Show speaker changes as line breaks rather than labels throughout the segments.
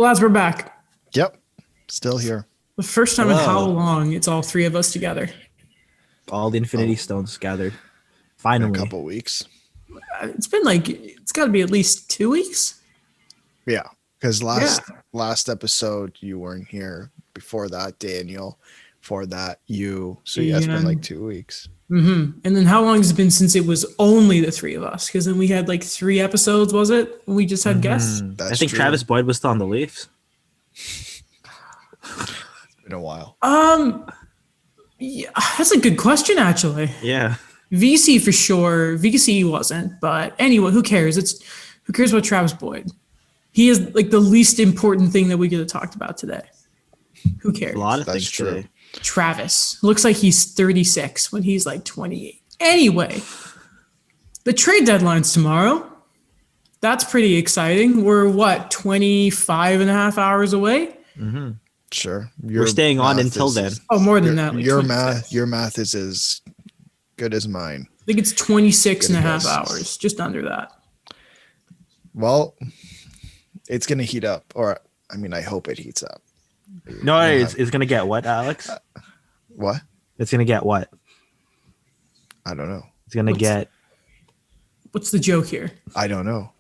Lads, we're back.
Yep. Still here.
The first time in how long it's all three of us together.
All the Infinity Stones gathered.
In
Finally.
a couple weeks.
It's been it's got to be at least 2 weeks.
Yeah. Because last episode, you weren't here. Before that, Daniel. Before that, you. So yeah, it's been like 2 weeks.
Mm-hmm. And then how long has it been since it was only the three of us? Because then we had like 3 episodes, was it? When we just had guests?
I think true. Travis Boyd was still on the Leafs.
It's been a while.
Yeah, that's a good question, actually.
Yeah.
VC for sure. VC wasn't, but anyway, who cares? Who cares about Travis Boyd? He is like the least important thing that we could have talked about today. Who cares?
A lot of
That's
things
true.
today.
Travis looks like he's 36 when he's like 28. Anyway, the trade deadline's tomorrow. That's pretty exciting. We're 25 and a half hours away?
Mm-hmm.
Sure.
We're staying on until then.
Oh, more than that. Like
your math is as good as mine.
I think it's 26 and a half hours, just under that.
Well, it's going to heat up, or I mean, I hope it heats up.
No, it's going to get what, Alex?
What?
It's going to get what?
I don't know.
It's going to get...
What's the joke here?
I don't know.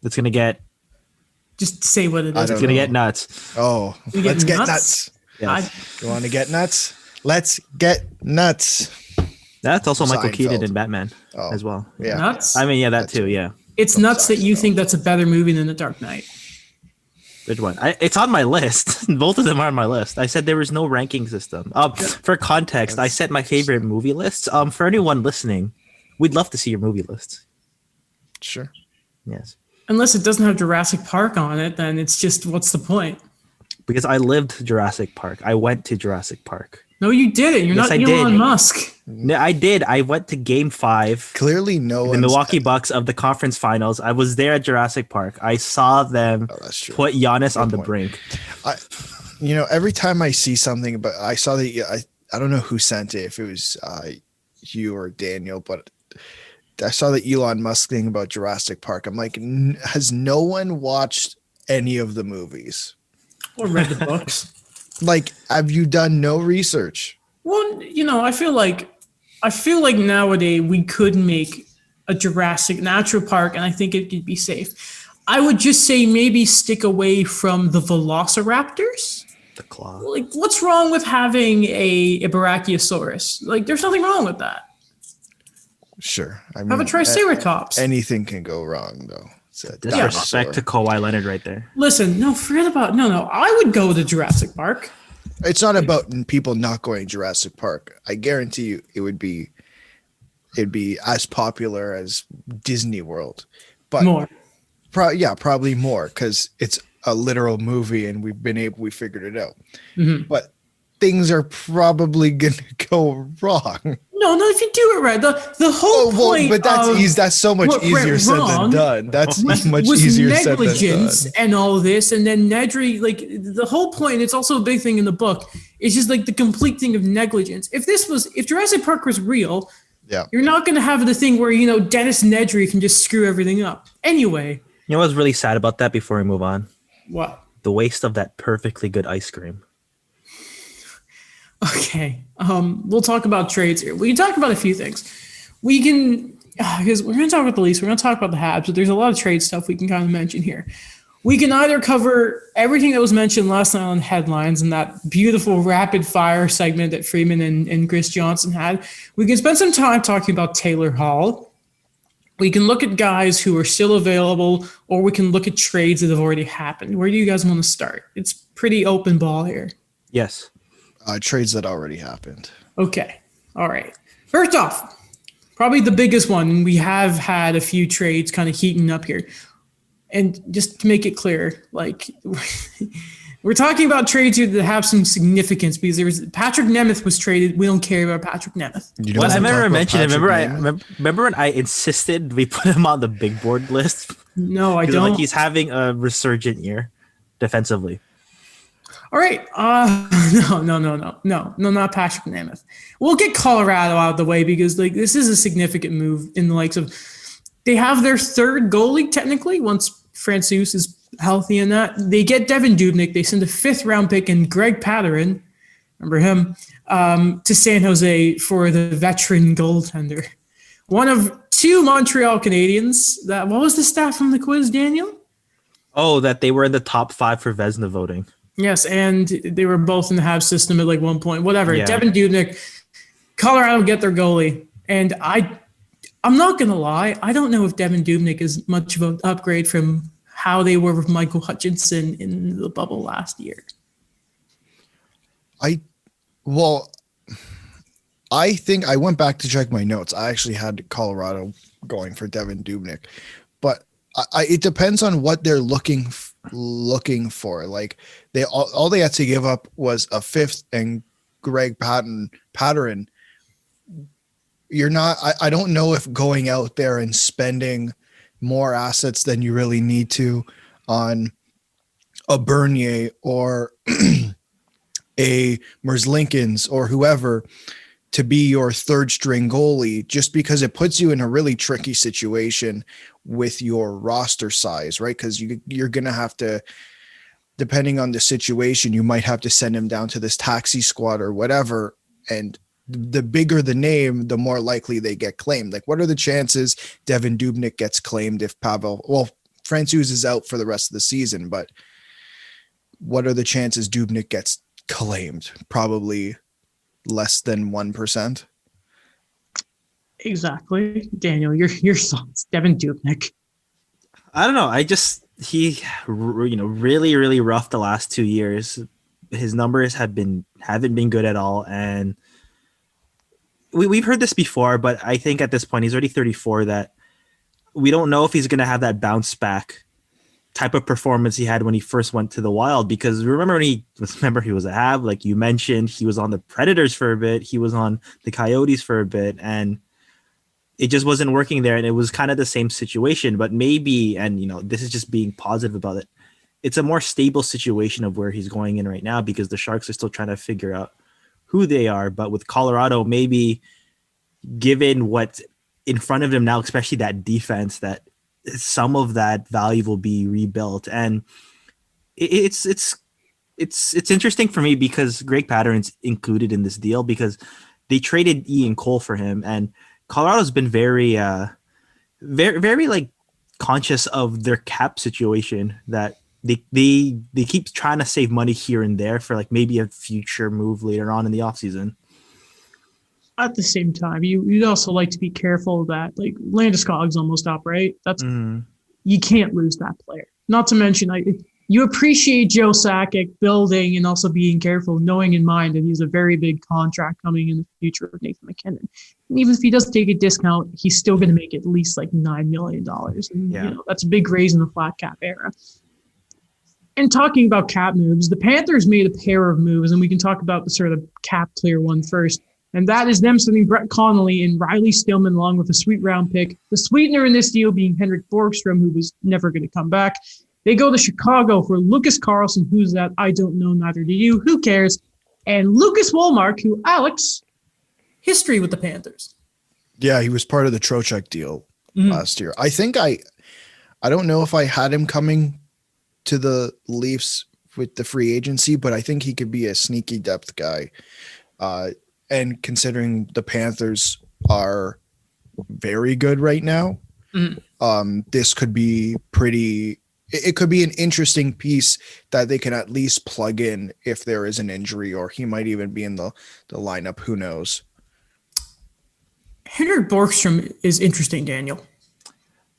It's going to get...
Just say what it is.
It's going to get nuts.
Oh, let's get nuts.
Yes.
You want to get nuts? Let's get nuts.
That's also Michael
Seinfeld.
Keaton in Batman as well.
Yeah.
Nuts?
I mean, yeah, that too, yeah.
It's nuts that you think that's a better movie than The Dark Knight.
Which one? It's on my list. Both of them are on my list. I said there was no ranking system. For context, I set my favorite movie lists. For anyone listening, we'd love to see your movie lists.
Sure.
Yes.
Unless it doesn't have Jurassic Park on it, then it's just, what's the point?
Because I lived Jurassic Park. I went to Jurassic Park.
No, you didn't. You're not Elon Musk.
No, I did. I went to Game 5.
Clearly, no one.
The Milwaukee Bucks of the conference finals. I was there at Jurassic Park. I saw them put Giannis on the brink.
Every time I see something, but I saw that I don't know who sent it, if it was you or Daniel, but I saw the Elon Musk thing about Jurassic Park. I'm like, has no one watched any of the movies
or read the books?
Like, have you done no research?
Well, I feel like nowadays we could make a Jurassic Natural Park, and I think it could be safe. I would just say maybe stick away from the Velociraptors.
The claw.
Like, what's wrong with having a Brachiosaurus? Like, there's nothing wrong with that.
Sure. I mean,
have a Triceratops.
Anything can go wrong, though.
Disrespect to Kawhi Leonard right there.
Listen, forget about I would go to Jurassic Park.
It's not about people not going to Jurassic Park. I guarantee you it'd be as popular as Disney World. But
more.
Probably more, because it's a literal movie and we figured it out. Mm-hmm. But things are probably gonna go wrong.
No, if you do it right, the whole point.
But that's so much easier said than done. That's much easier said than done. Negligence
and all this, and then Nedry, like the whole point. It's also a big thing in the book. It's just like the complete thing of negligence. If Jurassic Park was real, you're not going to have the thing where Dennis Nedry can just screw everything up. Anyway,
you know what's really sad about that? Before we move on,
what? The
waste of that perfectly good ice cream.
Okay, we'll talk about trades here. We can talk about a few things. We can, because we're going to talk about the Leafs, we're going to talk about the Habs, but there's a lot of trade stuff we can kind of mention here. We can either cover everything that was mentioned last night on headlines and that beautiful rapid fire segment that Freeman and Chris Johnson had. We can spend some time talking about Taylor Hall. We can look at guys who are still available, or we can look at trades that have already happened. Where do you guys want to start? It's pretty open ball here.
Yes.
Trades that already happened.
Okay. All right. First off, probably the biggest one, and we have had a few trades kind of heating up here. And just to make it clear, like we're talking about trades here that have some significance, because Patrick Nemeth was traded. We don't care about Patrick Nemeth.
Well, I remember mentioning it. Remember when I insisted we put him on the big board list?
No, I don't.
Like he's having a resurgent year defensively.
All right. No, not Patrick Nemeth. We'll get Colorado out of the way, because this is a significant move in the likes of, they have their third goalie technically once Francouz is healthy in that. They get Devin Dubnyk. They send a 5th round pick and Greg Patterin, remember him, to San Jose for the veteran goaltender. One of 2 Montreal Canadiens. What was the stat from the quiz, Daniel?
Oh, that they were in the top 5 for Vezina voting.
Yes, and they were both in the Habs system at like one point. Whatever.
Yeah.
Devin Dubnyk, Colorado get their goalie. And I'm not going to lie. I don't know if Devin Dubnyk is much of an upgrade from how they were with Michael Hutchinson in the bubble last year.
I think I went back to check my notes. I actually had Colorado going for Devin Dubnyk, but it depends on what they're looking for. Like all they had to give up was a 5th and Greg Patterin. You're not. I don't know if going out there and spending more assets than you really need to on a Bernier or a Merzlikins or whoever to be your 3rd string goalie, just because it puts you in a really tricky situation with your roster size, right? Because you're going to have to, depending on the situation, you might have to send him down to this taxi squad or whatever. And the bigger the name, the more likely they get claimed. Like, what are the chances Devin Dubnyk gets claimed if Francouz is out for the rest of the season, but what are the chances Dubnyk gets claimed? Probably less than 1%.
Exactly. Daniel, your thoughts. Devin Dubnyk.
I don't know. He really, really rough the last 2 years. His numbers haven't been good at all. And we've heard this before, but I think at this point, he's already 34, that we don't know if he's going to have that bounce back type of performance he had when he first went to the Wild. Because remember he was a Hab, like you mentioned, he was on the Predators for a bit, he was on the Coyotes for a bit, and it just wasn't working there. And it was kind of the same situation, but maybe, and this is just being positive about it, it's a more stable situation of where he's going in right now, because the Sharks are still trying to figure out who they are. But with Colorado, maybe given what's in front of him now, especially that defense, that some of that value will be rebuilt. And it's interesting for me because Greg Pattern's included in this deal because they traded Ian Cole for him, and Colorado's been very, very, very like conscious of their cap situation, that they keep trying to save money here and there for like maybe a future move later on in the offseason.
At the same time, you'd also like to be careful that like Landeskog's almost up, right? You can't lose that player. Not to mention, you appreciate Joe Sakic building and also being careful, knowing in mind that he's a very big contract coming in the future with Nathan McKinnon. And even if he does take a discount, he's still going to make at least like $9 million. And, that's a big raise in the flat cap era. And talking about cap moves, the Panthers made a pair of moves, and we can talk about the sort of cap clear one first. And that is them sending Brett Connolly and Riley Stillman along with a sweet round pick. The sweetener in this deal being Henrik Borgstrom, who was never going to come back. They go to Chicago for Lucas Carlson. Who's that? I don't know. Neither do you. Who cares? And Lucas Wollmark, who, Alex, history with the Panthers.
Yeah, he was part of the Trocheck deal last year. I think I don't know if I had him coming to the Leafs with the free agency, but I think he could be a sneaky depth guy. And considering the Panthers are very good right now, this could be it could be an interesting piece that they can at least plug in if there is an injury, or he might even be in the lineup. Who knows?
Henrik Borgstrom is interesting, Daniel.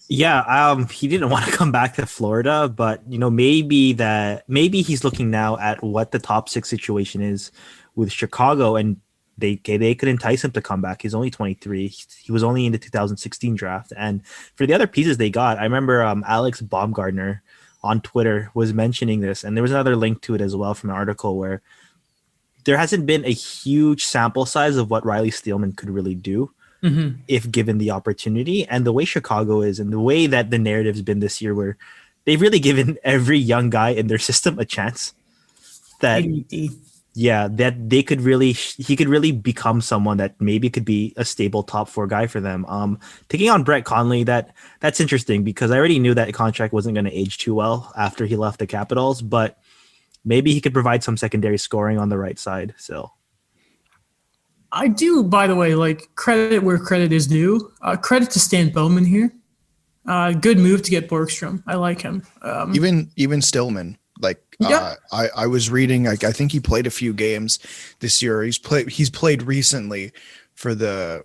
Yeah, he didn't want to come back to Florida, but maybe he's looking now at what the top 6 situation is with Chicago, and they could entice him to come back. He's only 23. He was only in the 2016 draft. And for the other pieces they got, I remember Alex Baumgartner on Twitter was mentioning this, and there was another link to it as well from an article where there hasn't been a huge sample size of what Riley Stillman could really do if given the opportunity. And the way Chicago is, and the way that the narrative's been this year, where they've really given every young guy in their system a chance. That yeah, that he could really become someone that maybe could be a stable top 4 guy for them. Taking on Brett Conley, that's interesting because I already knew that contract wasn't going to age too well after he left the Capitals, but maybe he could provide some secondary scoring on the right side. So
I do, by the way, like credit where credit is due. Credit to Stan Bowman here. Good move to get Borgstrom. I like him.
Even Stillman. Like
Yep.
I was reading. I think he played a few games this year. He's played recently for the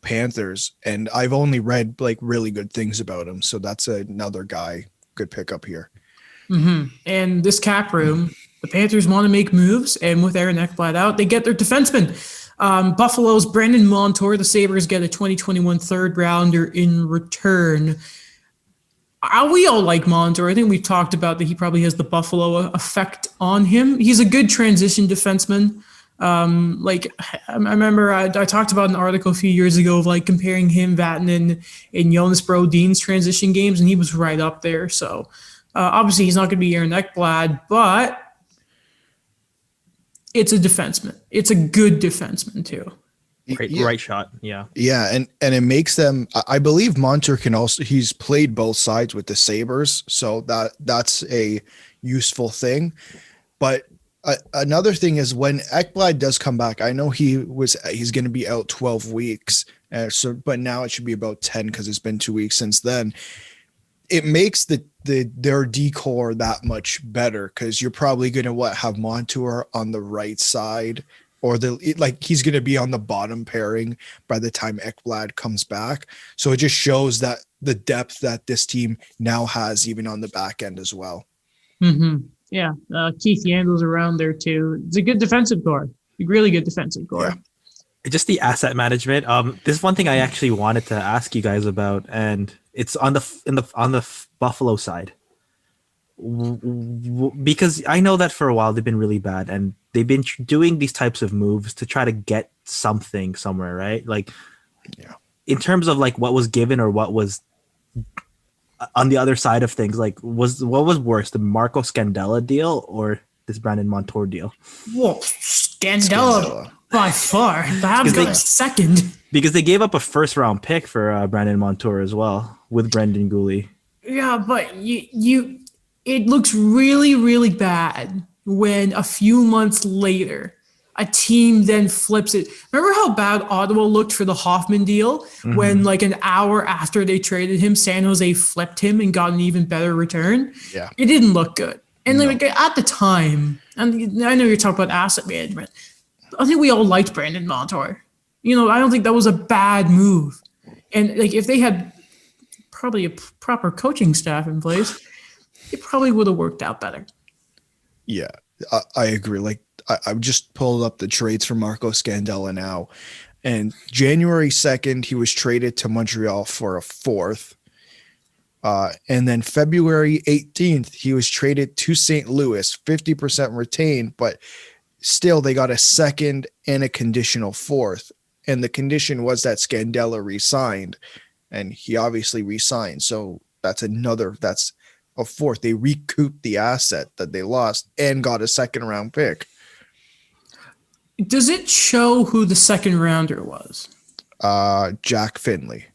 Panthers, and I've only read like really good things about him. So that's another guy good pickup here.
And this cap room, the Panthers want to make moves, and with Aaron Ekblad out, they get their defenseman. Buffalo's Brandon Montour. The Sabres get a 2021 third rounder in return. We all like Montour. I think we've talked about that he probably has the Buffalo effect on him. He's a good transition defenseman. I remember I talked about an article a few years ago of like comparing him, Vatanen, and Jonas Brodin's transition games, and he was right up there. So obviously he's not going to be Aaron Ekblad, but it's a defenseman. It's a good defenseman too.
right shot. Yeah.
Yeah, and it makes them. I believe Montour can also. He's played both sides with the Sabres, so that's a useful thing. But another thing is when Ekblad does come back. I know he's going to be out 12 weeks, but now it should be about 10 because it's been 2 weeks since then. It makes their decor that much better because you're probably going to have Montour on the right side. Or he's going to be on the bottom pairing by the time Ekblad comes back. So it just shows that the depth that this team now has, even on the back end as well.
Yeah, Keith Yandle's around there too. It's a good defensive core, a really good defensive core.
Yeah. Just the asset management. This is one thing I actually wanted to ask you guys about, and it's on the Buffalo side. Because I know that for a while they've been really bad and they've been doing these types of moves to try to get something somewhere, right? Like, in terms of like what was given or what was on the other side of things, like what was worse, the Marco Scandella deal or this Brandon Montour deal?
Whoa, Scandella by far. The Habs got a second
because they gave up a first round pick for Brandon Montour as well with Brendan Gooley.
Yeah, but it looks really, really bad when a few months later a team then flips it. Remember how bad Ottawa looked for the Hoffman deal when like an hour after they traded him, San Jose flipped him and got an even better return?
Yeah.
It didn't look good. And like at the time, and I know you're talking about asset management, I think we all liked Brandon Montour. I don't think that was a bad move. And like if they had probably a proper coaching staff in place, it probably would have worked out better.
Yeah, I agree. Like I just pulled up the trades for Marco Scandella now, and January 2nd, he was traded to Montreal for a fourth. And then February 18th, he was traded to St. Louis, 50% retained, but still they got a second and a conditional fourth. And the condition was that Scandella re-signed, and he obviously re-signed. So that's a fourth. They recouped the asset that they lost and got a second round pick.
Does it show who the second rounder was?
Jack Finley.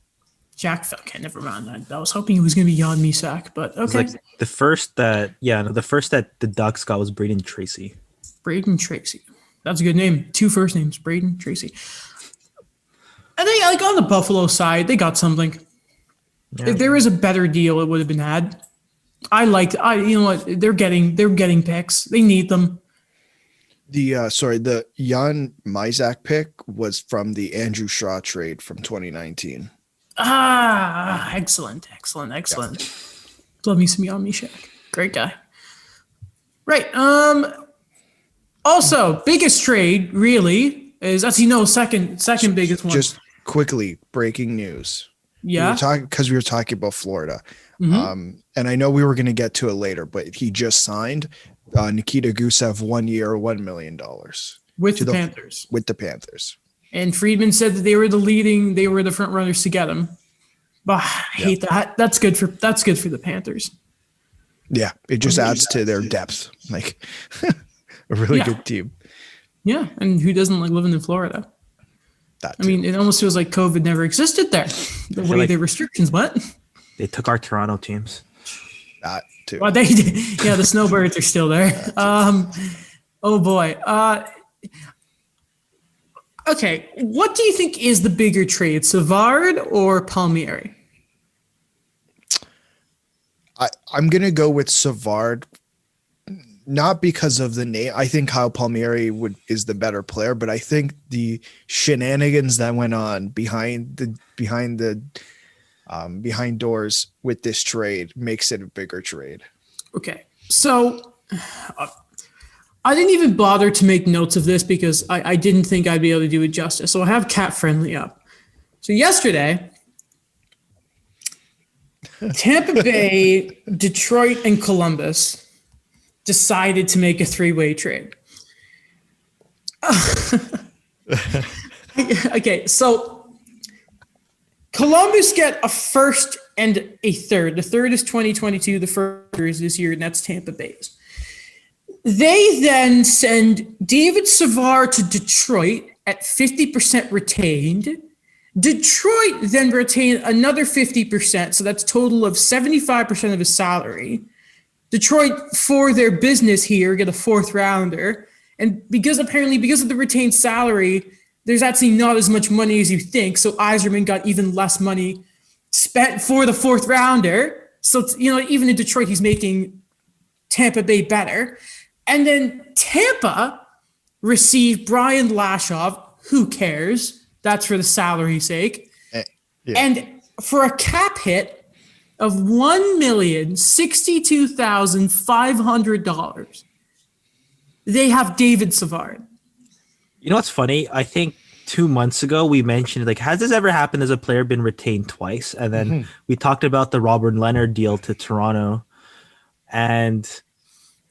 Okay, never mind. I was hoping it was going to be Jan Misak, but okay.
Like the first that the Ducks got was Braden Tracy.
Braden Tracy. That's a good name. 2 first names, Braden Tracy. And they like on the Buffalo side, they got something. Yeah. If there was a better deal, it would have been had. You know what? They're getting picks. They need them.
The Jan Misak pick was from the Andrew Shaw trade from 2019.
Excellent. Yeah. Love me some Jan Misak. Great guy. Right. Also, biggest trade really is, as you know, second biggest one.
Just quickly, breaking news.
Yeah.
We were talking about Florida. And I know we were going to get to it later, but he just signed Nikita Gusev 1 year, $1 million
with the Panthers.
With the Panthers.
And Friedman said that they were the front runners to get him. But I hate that. That's good for the Panthers.
Yeah, it just adds to their depth. Like a really
Yeah.
good team.
Yeah, and who doesn't like living in Florida?
That
I mean, it almost feels like COVID never existed there. The way
like-
the restrictions went.
They took our Toronto teams.
that too.
Well, they did. Yeah, the snowbirds are still there. Oh boy. Okay, what do you think is the bigger trade, Savard or Palmieri?
I'm gonna go with Savard, not because of the name. I think Kyle Palmieri is the better player, but I think the shenanigans that went on behind doors with this trade makes it a bigger trade.
Okay, so I didn't even bother to make notes of this because I didn't think I'd be able to do it justice. So I have Cat Friendly up. So yesterday, Tampa Bay, Detroit, and Columbus decided to make a three-way trade. Okay, so Columbus get a first and a third. The third is 2022. The first is this year, and that's Tampa Bay's. They then send David Savard to Detroit at 50% retained. Detroit then retain another 50%, so that's a total of 75% of his salary. Detroit, for their business here, get a fourth rounder. And because of the retained salary, there's actually not as much money as you think. So Yzerman got even less money spent for the fourth rounder. So, even in Detroit, he's making Tampa Bay better. And then Tampa received Brian Lashoff. Who cares? That's for the salary's sake.
Yeah.
And for a cap hit of $1,062,500, they have David Savard.
You know what's funny? I think 2 months ago we mentioned, like, has this ever happened as a player been retained twice? And then we talked about the Robert Leonard deal to Toronto. And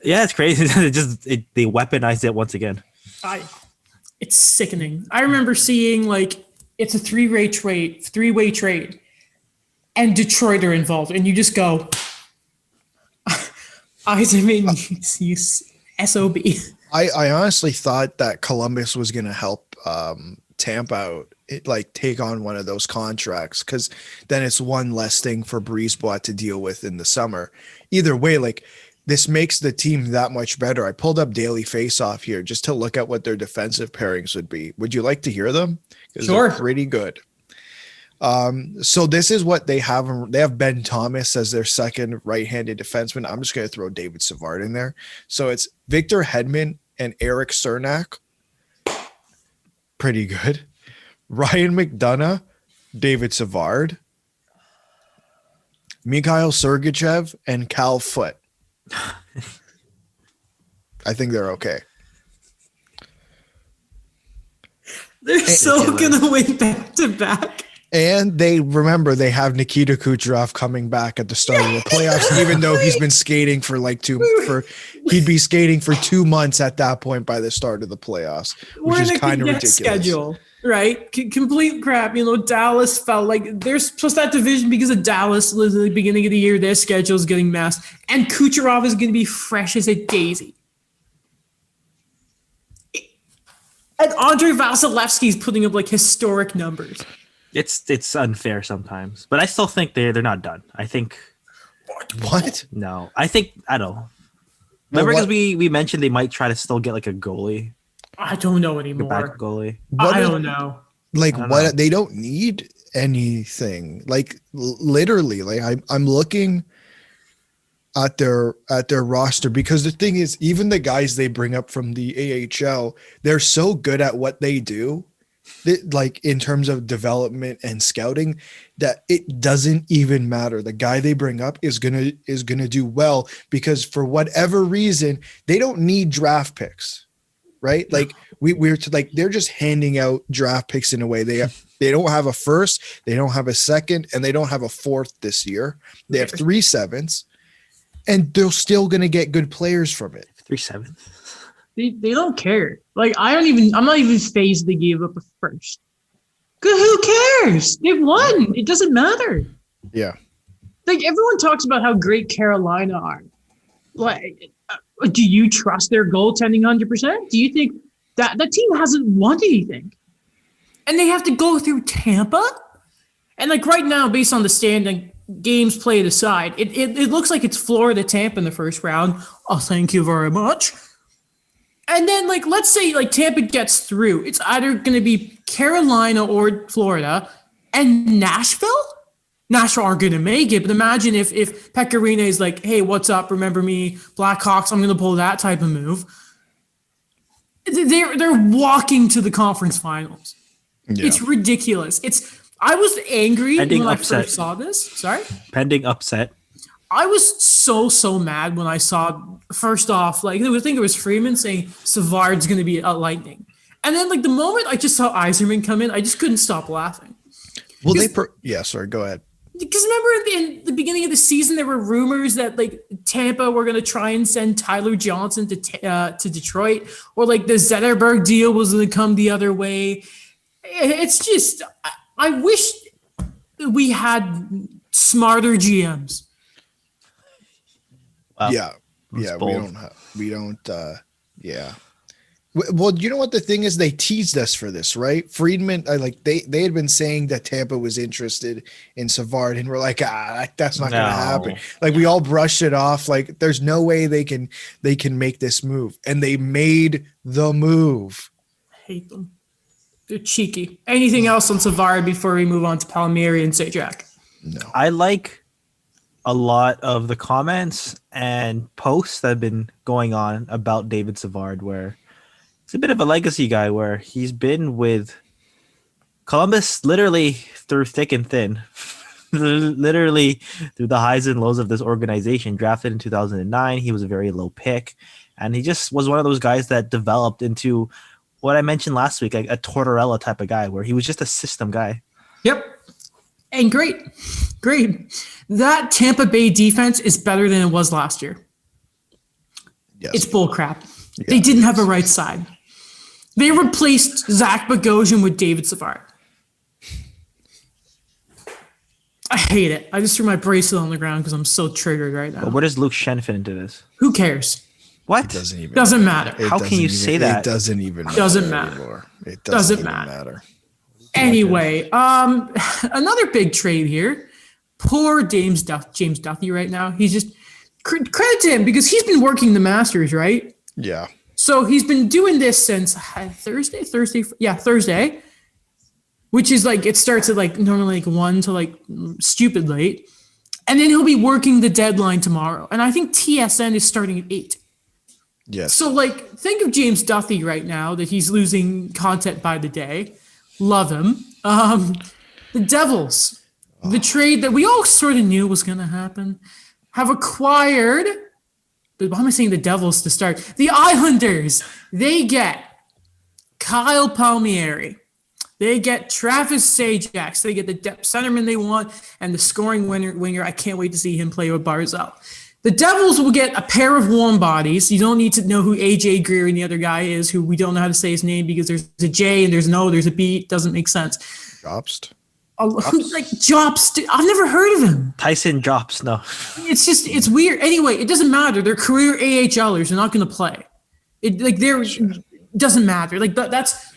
yeah, it's crazy. They weaponized it once again.
It's sickening. I remember seeing it's a three-way trade, and Detroit are involved, and you just go, you SOB.
I honestly thought that Columbus was going to help Tampa out, take on one of those contracts, because then it's one less thing for Breezebot to deal with in the summer. Either way, this makes the team that much better. I pulled up Daily Face-Off here just to look at what their defensive pairings would be. Would you like to hear them?
Sure.
They're pretty good. So this is what they have. They have Ben Thomas as their second right-handed defenseman. I'm just going to throw David Savard in there. So it's Victor Hedman and Eric Cernak. Pretty good. Ryan McDonough, David Savard, Mikhail Sergachev, and Cal Foote. I think they're okay.
They're so gonna win back to back.
And they have Nikita Kucherov coming back at the start of the playoffs, even though he's been skating he'd be skating for 2 months at that point by the start of the playoffs, which is kind of ridiculous.
Schedule, right? Complete crap. Dallas felt like there's plus that division because of Dallas was at the beginning of the year. Their schedule is getting messed, and Kucherov is going to be fresh as a daisy. And Andrei Vasilevsky's putting up historic numbers.
It's unfair sometimes, but I still think they're not done. I think.
What?
No, I don't know. Remember, because we mentioned they might try to still get a goalie.
I don't know
A
anymore.
backup goalie.
I don't know.
What they don't need anything. Literally, I'm looking at their roster, because the thing is, even the guys they bring up from the AHL, they're so good at what they do, in terms of development and scouting, that it doesn't even matter. The guy they bring up is gonna do well, because for whatever reason they don't need draft picks, right? They're just handing out draft picks in a way. They don't have a first, they don't have a second, and they don't have a fourth this year. They have 3 7s, and they're still gonna get good players from it.
3 7.
They don't care. I'm not even phased they gave up a first. Who cares? They've won. It doesn't matter.
Yeah.
Everyone talks about how great Carolina are. Do you trust their goaltending 100%? Do you think that the team hasn't won anything? And they have to go through Tampa? And like right now, based on the standing, games played aside, it looks like it's Florida Tampa in the first round. Oh, thank you very much. And then like let's say like Tampa gets through. It's either going to be Carolina or Florida, and Nashville. Nashville aren't going to make it, but imagine if Pecorino is like, hey, what's up? Remember me, Blackhawks? I'm going to pull that type of move. They're walking to the conference finals. Yeah. It's ridiculous. I was angry when I first saw this. Sorry?
Pending upset.
I was so mad when I saw, first off, like I think it was Freeman saying Savard's going to be a Lightning. And then like the moment I just saw Yzerman come in, I just couldn't stop laughing.
Well, sorry, go ahead.
Because remember in the beginning of the season, there were rumors that like Tampa were going to try and send Tyler Johnson to Detroit, or like the Zetterberg deal was going to come the other way. It's just, I wish we had smarter GMs.
Wow.
Yeah. We don't. Well, you know what the thing is? They teased us for this, right? Friedman, they had been saying that Tampa was interested in Savard, and we're like, that's not going to happen. Like we all brushed it off. Like there's no way they can make this move, and they made the move.
I hate them. They're cheeky. Anything else on Savard before we move on to Palmieri and Sajak?
No.
I like a lot of the comments and posts that have been going on about David Savard, where he's a bit of a legacy guy, where he's been with Columbus literally through thick and thin, literally through the highs and lows of this organization. Drafted in 2009, he was a very low pick, and he just was one of those guys that developed into what I mentioned last week, like a Tortorella type of guy, where he was just a system guy.
Yep. And great. That Tampa Bay defense is better than it was last year. Yes. It's bullcrap. Yeah, they didn't have a right side. They replaced Zach Bogosian with David Savard. I hate it. I just threw my bracelet on the ground because I'm so triggered right now.
But where does Luke Shen fit into this?
Who cares?
What?
It
doesn't matter.
How can you say that?
It doesn't even matter. It
doesn't matter. Anyway, another big trade here. Poor James Duthie right now. He's just credit to him because he's been working the Masters, right?
Yeah.
So he's been doing this since Thursday, which is like it starts at like normally like 1 to like stupid late, and then he'll be working the deadline tomorrow. And I think TSN is starting at 8.
Yes.
So like think of James Duthie right now that he's losing content by the day. Love him. The Devils, the trade that we all sort of knew was going to happen, have acquired. Why am I saying the Devils to start? The Islanders. They get Kyle Palmieri. They get Travis Sajak. They get the depth centerman they want and the scoring winger. I can't wait to see him play with Barzal. The Devils will get a pair of warm bodies. You don't need to know who AJ Greer and the other guy is, who we don't know how to say his name because there's a J and there's a B. It doesn't make sense.
Jobst.
Like Jobst. I've never heard of him.
Tyson Jobst. No.
It's weird. Anyway, it doesn't matter. They're career AHLers. They're not going to play. Doesn't matter. Like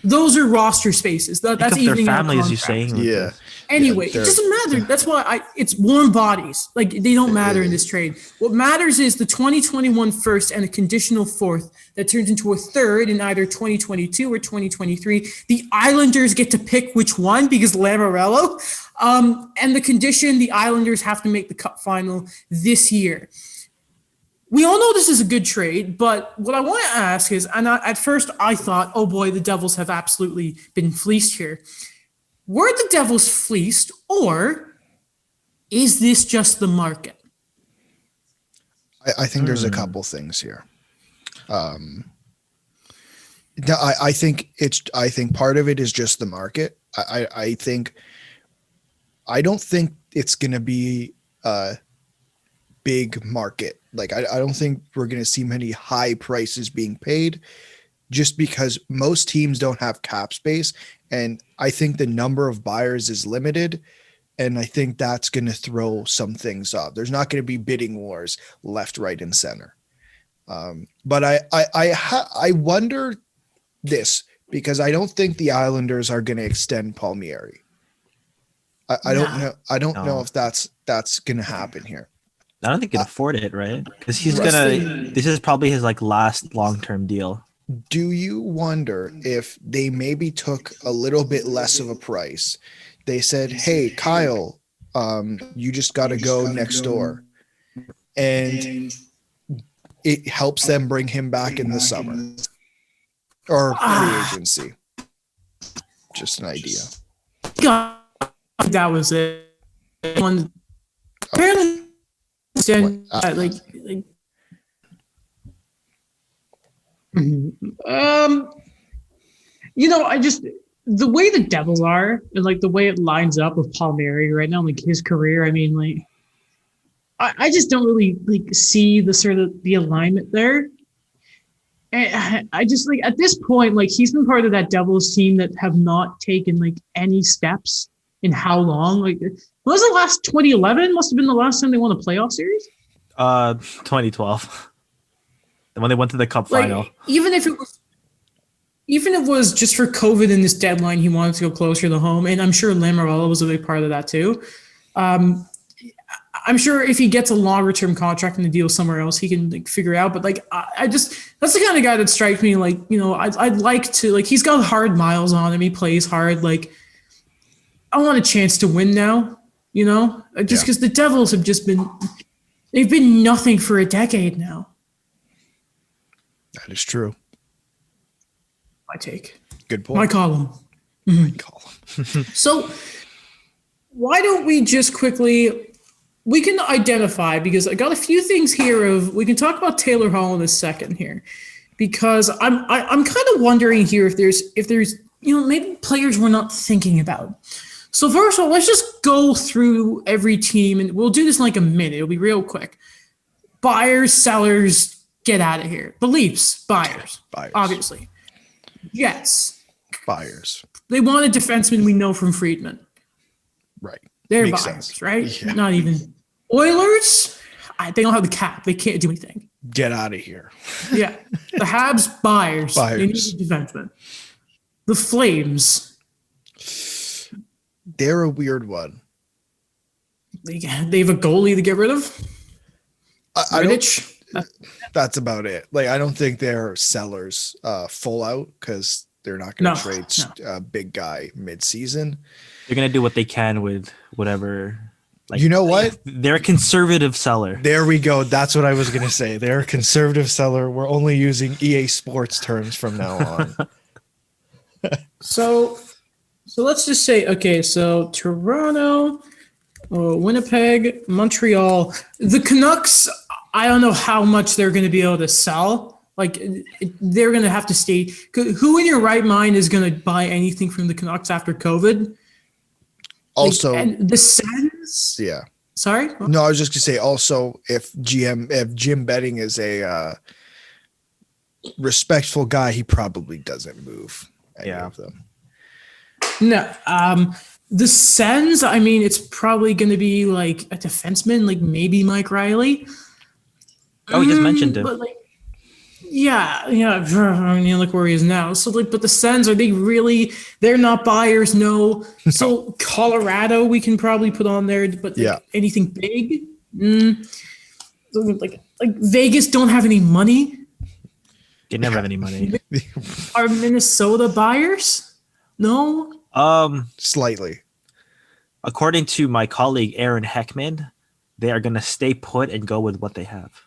those are roster spaces. That's evening
their families. You saying?
Yeah.
Anyway, it doesn't matter. That's why it's warm bodies. Like they don't matter in this trade. What matters is the 2021 first and a conditional fourth that turns into a third in either 2022 or 2023. The Islanders get to pick which one because Lamoriello. And the condition, the Islanders have to make the Cup final this year. We all know this is a good trade, but what I want to ask is, and at first I thought, oh boy, the Devils have absolutely been fleeced here. Were the Devils fleeced, or is this just the market?
I think there's a couple things here. I think part of it is just the market. I don't think it's going to be a big market. Like I don't think we're going to see many high prices being paid, just because most teams don't have cap space, and I think the number of buyers is limited, and I think that's going to throw some things up. There's not going to be bidding wars left, right, and center. But I wonder this, because I don't think the Islanders are going to extend Palmieri. I don't know. I don't know if that's going to happen here.
I don't think he can afford it, right? Because he's
Rusty.
this is probably his like last long-term deal.
Do you wonder if they maybe took a little bit less of a price? They said, "Hey, Kyle, you just got to go next door," and it helps them bring him back in the summer or free agency. Just an idea.
God, that was it. One apparently, like, I just the way the Devils are and like the way it lines up with Palmieri right now, like his career. I mean, like, I just don't really like see the sort of the alignment there. And I just like at this point, like he's been part of that Devils team that have not taken like any steps in how long? Like, when was the last 2011? Must have been the last time they won a playoff series.
2012, when they went to the Cup
Like,
final.
even if it was just for COVID and this deadline, he wanted to go closer to home, and I'm sure Lamorello was a big part of that too. I'm sure if he gets a longer term contract and a deal somewhere else, he can like figure it out. But like, I just that's the kind of guy that strikes me. Like, I'd like to like he's got hard miles on him. He plays hard. Like, I want a chance to win now. Just because the Devils have just they've been nothing for a decade now.
That is true.
My take.
Good point.
My column. So why don't we just quickly, we can identify, because I got a few things here we can talk about Taylor Hall in a second here, because I'm kind of wondering here if there's maybe players we're not thinking about. So first of all, let's just go through every team, and we'll do this in like a minute. It'll be real quick. Buyers, sellers, get out of here. The Leafs, buyers. Obviously. Jets.
Buyers.
They want a defenseman we know from Friedman.
Right.
They're
Makes
buyers,
sense.
right?
Yeah.
Not even. Oilers, they don't have the cap. They can't do anything.
Get out of here.
Yeah. The Habs, buyers.
Buyers.
They need a defenseman. The Flames.
They're a weird one.
They have a goalie to get rid of.
I don't,
Rittich.
that's about it. Like, I don't think they're sellers full out, because they're not going to trade a big guy mid-season.
They're gonna do what they can with whatever. Like,
you know what?
They're a conservative seller.
There we go. That's what I was going to say. They're a conservative seller. We're only using EA Sports terms from now on.
So let's just say, okay, so Toronto, Winnipeg, Montreal. The Canucks, I don't know how much they're going to be able to sell. Like, they're going to have to stay. Who in your right mind is going to buy anything from the Canucks after COVID?
Also,
and the Sens.
yeah.
Sorry?
No, I was just going to say, also, if Jim Betting is a respectful guy, he probably doesn't move any of them.
No. The Sens, I mean, it's probably going to be like a defenseman, like maybe Mike Riley.
Oh, he just mentioned him.
But like, yeah. I mean, look where he is now. So like, but the Sens, are they really? They're not buyers, no. So Colorado, we can probably put on there, but like, anything big? Like Vegas don't have any money.
They never have any money.
Are Minnesota buyers? No.
Slightly.
According to my colleague Aaron Heckman, they are going to stay put and go with what they have.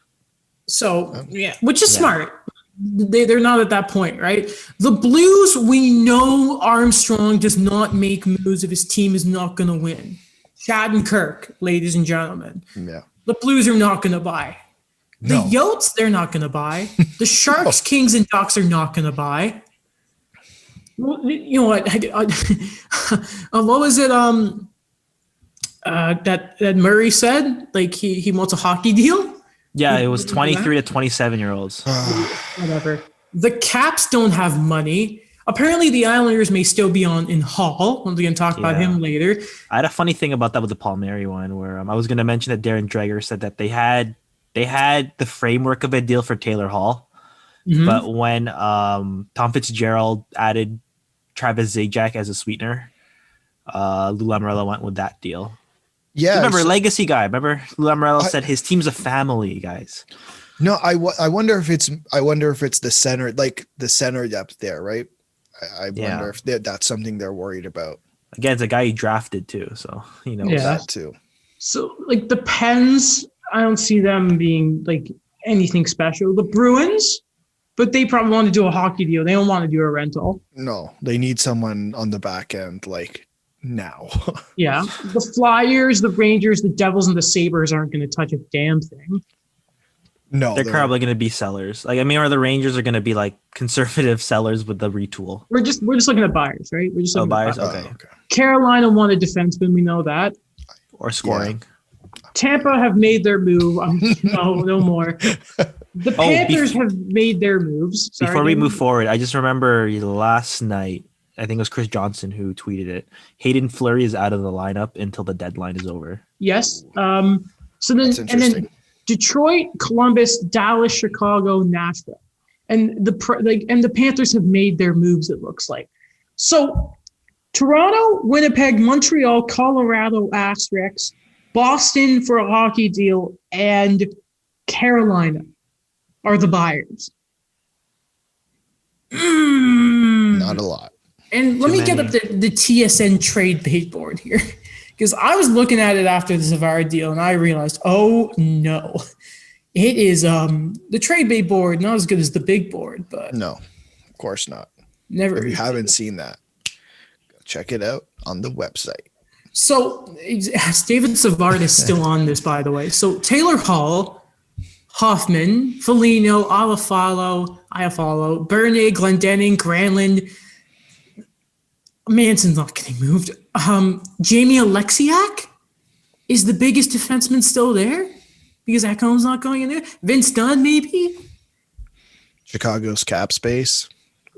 So, which is smart. They're not at that point, right? The Blues, we know Armstrong does not make moves if his team is not going to win. Chad and Kirk, ladies and gentlemen.
Yeah.
The Blues are not going to buy. The Yotes, they're not going to buy. The Sharks, Kings, and Ducks are not going to buy. You know what? What was it? That Murray said, like he wants a hockey deal.
Yeah, it was 23 to 27-year-olds.
Whatever. The Caps don't have money. Apparently, the Islanders may still be in Hall. We're going to talk about him later.
I had a funny thing about that with the Palmieri one, where I was going to mention that Darren Dreger said that they They had the framework of a deal for Taylor Hall, but when Tom Fitzgerald added Travis Zajac as a sweetener, Lou Lamoriello went with that deal.
Yeah,
Remember,
so-
legacy guy. Remember, Lou Lamoriello said his team's a family, guys.
no, I wonder if it's the center, like the center depth there, right? I
Yeah.
wonder if that's something they're worried about.
Again, it's a guy he drafted too, so he knows.
Yeah.
That too.
So, like the Pens, I don't see them being like anything special. The Bruins, but they probably want to do a hockey deal. They don't want to do a rental.
No, they need someone on the back end like now.
Yeah. The Flyers, the Rangers, the Devils, and the Sabres aren't going to touch a damn thing.
No,
They're probably going to be sellers. Like, I mean, or the Rangers are going to be like conservative sellers with the retool.
We're just looking at buyers, right? We're just looking at
buyers?
buyers.
Okay.
Carolina wanted defenseman. We know that.
Or scoring.
Tampa have made their move. No more. The Panthers have made their moves. Sorry,
Before we
David.
move forward, I just remember last night, I think it was Chris Johnson who tweeted it. Hayden Fleury is out of the lineup until the deadline is over.
Yes. So then,
That's
and
interesting.
then Detroit, Columbus, Dallas, Chicago, Nashville, and the Panthers have made their moves. It looks like. So Toronto, Winnipeg, Montreal, Colorado, Asterix, Boston for a hockey deal, and Carolina are the buyers.
Not a lot.
And let
Too
me get
many.
up the TSN trade bait board here. Because I was looking at it after the Savard deal and I realized, oh no. It is the trade bait board, not as good as the big board, but
No, of course not.
never.
If you haven't seen that, go check it out on the website.
So David Savard is still on this, by the way. So Taylor Hall, Hoffman, Foligno, Iafallo, Bernier, Glendening, Granlund. Manson's not getting moved. Jamie Alexiak is the biggest defenseman still there because Ekholm's not going in there. Vince Dunn, maybe.
Chicago's cap space.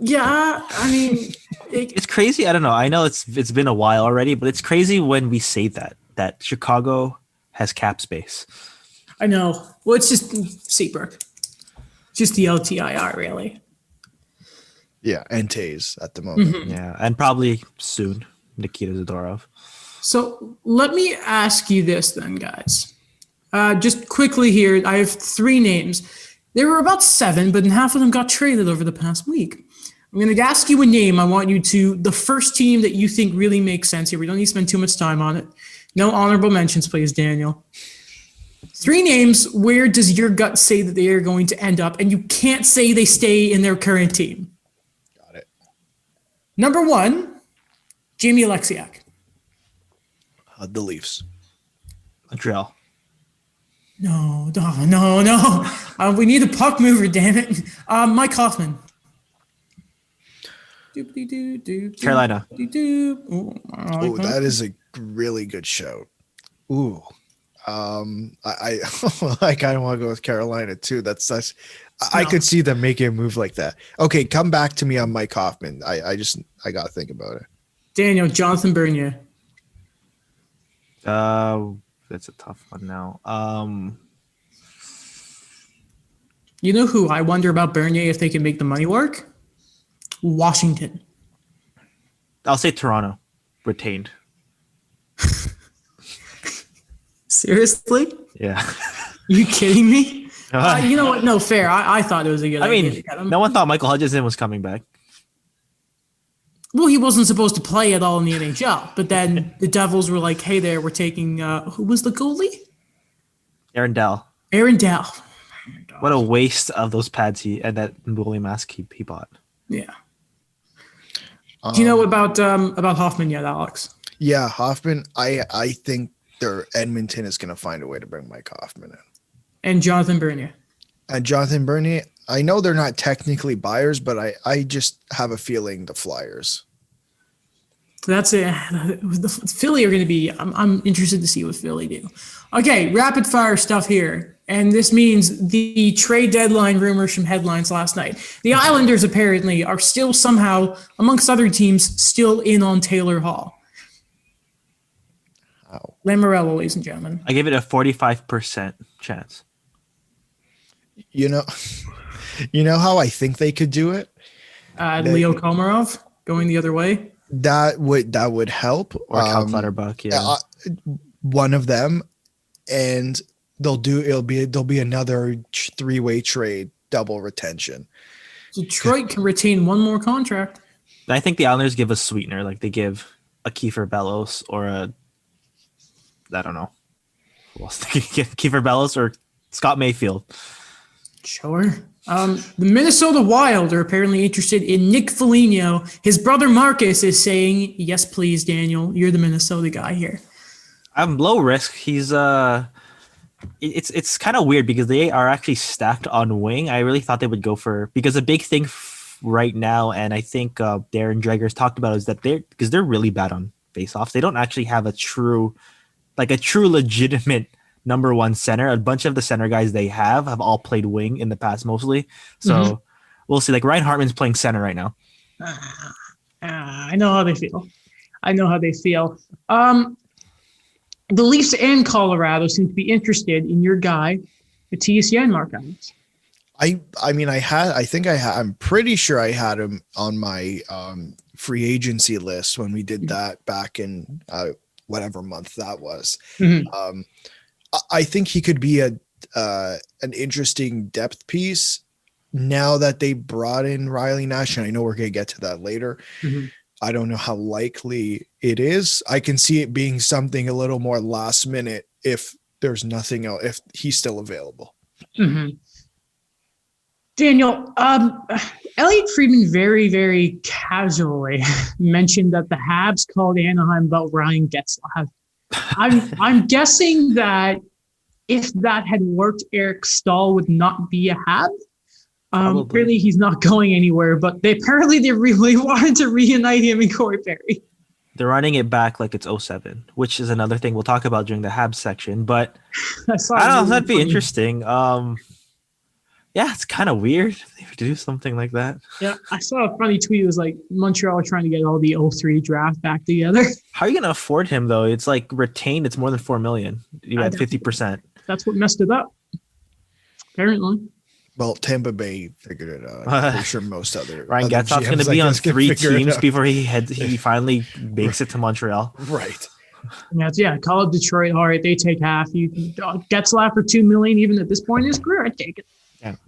Yeah, I mean,
It's crazy. I don't know. I know it's been a while already, but it's crazy when we say that Chicago has cap space.
I know. Well, it's just Seabrook, just the LTIR, really.
Yeah, and Taze at the moment.
Yeah, and probably soon Nikita Zadorov.
So let me ask you this then, guys. Just quickly here, I have 3 names. There were about 7, but half of them got traded over the past week. I'm going to ask you a name. I want you to, the first team that you think really makes sense here. We don't need to spend too much time on it. No honorable mentions, please, Daniel. 3 names. Where does your gut say that they are going to end up? And you can't say they stay in their current team.
Got it.
Number 1, Jamie Alexiak.
The Leafs.
Montreal.
No. We need a puck mover, damn it. Mike Hoffman.
Carolina.
Oh, that is a really good shout. Ooh. I I kind of want to go with Carolina too. That's I could see them making a move like that. Okay, come back to me on Mike Hoffman. I got to think about it.
Daniel, Jonathan Bernier.
That's a tough one now.
You know who I wonder about Bernier if they can make the money work? Washington.
I'll say Toronto retained.
Seriously?
Yeah.
You kidding me? You know what? No, fair. I thought it was a good
I
idea
mean,
to get him.
no one thought Michael Hutchinson was coming back.
Well, he wasn't supposed to play at all in the NHL. But then the Devils were like, hey there, we're taking, who was the goalie?
Aaron Dell.
Aaron Dow.
What a waste of those pads and that goalie mask he bought.
Yeah. Do you know about Hoffman yet, Alex?
Yeah, Hoffman. I think Edmonton is going to find a way to bring Mike Hoffman in.
And Jonathan Bernier.
And Jonathan Bernier, I know they're not technically buyers, but I just have a feeling the Flyers.
That's it. The Philly are going to be. I'm interested to see what Philly do. Okay, rapid fire stuff here, and this means the trade deadline rumors from headlines last night. The Islanders apparently are still somehow, amongst other teams, still in on Taylor Hall.
Wow.
Lamoriello, ladies and gentlemen.
I give it a 45% chance.
You know, you know how I think they could do it.
Leo Komarov going the other way.
That would help.
Or Cal Clutterbuck, yeah.
One of them, and there'll be another 3-way trade, double retention.
Detroit can retain one more contract.
I think the Islanders give a sweetener, like they give a Kiefer Bellows or a, I don't know, who else they could give, Kiefer Bellows or Scott Mayfield.
Sure. The Minnesota Wild are apparently interested in Nick Foligno. His brother Marcus is saying, "Yes, please, Daniel. You're the Minnesota guy here."
I'm low risk. He's it's kind of weird because they are actually stacked on wing. I really thought they would go for, because a big thing right now, and I think Darren Dreger's talked about, is that they're really bad on faceoffs. They don't actually have a true legitimate number one center. A bunch of the center guys they have all played wing in the past mostly. So we'll see. Like Ryan Hartman's playing center right now.
I know how they feel. The Leafs and Colorado seem to be interested in your guy, Matthias Janmark.
I'm pretty sure I had him on my free agency list when we did that back in whatever month that was.
Mm-hmm.
I think he could be an interesting depth piece now that they brought in Riley Nash, and I know we're going to get to that later.
Mm-hmm.
I don't know how likely it is. I can see it being something a little more last minute if there's nothing else, if he's still available.
Mm-hmm. Daniel, Elliot Friedman very, very casually mentioned that the Habs called Anaheim about Ryan Getzlaf. I'm guessing that if that had worked, Eric Stahl would not be a Hab. Really, he's not going anywhere, but they really wanted to reunite him and Corey Perry.
They're running it back like it's 07, which is another thing we'll talk about during the Habs section. But I don't know, that'd be interesting. Yeah, it's kind of weird if they would do something like that.
Yeah, I saw a funny tweet. It was like Montreal trying to get all the 03 draft back together.
How are you going to afford him, though? It's like retained. It's more than $4 million. You had 50%.
That's what messed it up, apparently.
Well, Tampa Bay figured it out. I'm pretty sure most other
Ryan Getzlaf's going to be on 3 teams before he finally makes it to Montreal.
Right.
Call up Detroit. All right, they take half. You Getzlaf for $2 million, even at this point in his career, I'd take it.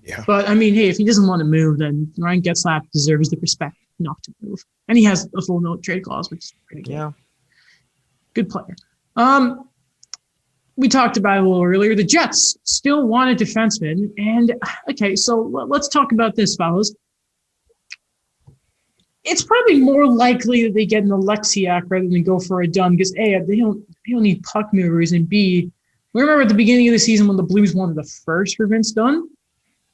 Yeah.
But I mean, hey, if he doesn't want to move, then Ryan Getzlaf deserves the respect not to move, and he has a full note trade clause, which is pretty good.
Yeah,
good player. We talked about it a little earlier. The Jets still want a defenseman, and okay, so let's talk about this, fellas. It's probably more likely that they get an Alexiak rather than go for a Dunn, because A, they don't need puck movers, and B, we remember at the beginning of the season when the Blues wanted the first for Vince Dunn.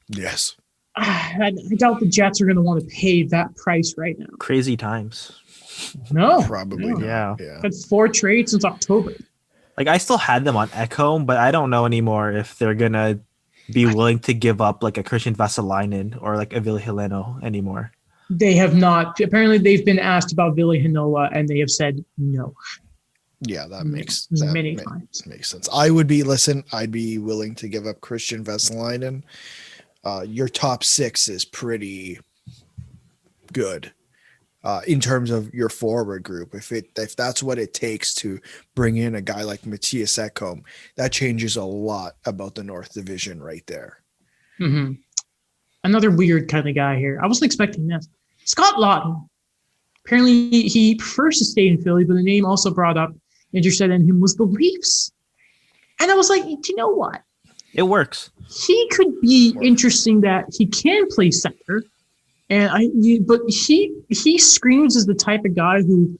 Yes.
I doubt the Jets are going to want to pay that price right now.
Crazy times.
No. Probably not.
Yeah.
Had 4 trades since October.
Like, I still had them on Echo, but I don't know anymore if they're going to be willing to give up like a Christian Vesalainen or like a Ville Heleno anymore.
They have not. Apparently, they've been asked about Ville Heinola, and they have said no.
Yeah, that makes sense. I'd be willing to give up Christian Vesalainen. Your top 6 is pretty good in terms of your forward group. If that's what it takes to bring in a guy like Matthias Ekholm, that changes a lot about the North Division right there.
Mm-hmm. Another weird kind of guy here. I wasn't expecting this. Scott Lawton. Apparently, he prefers to stay in Philly, but the name also brought up interested in him was the Leafs. And I was like, do you know what?
It works.
He could be interesting that he can play center, but he screams as the type of guy who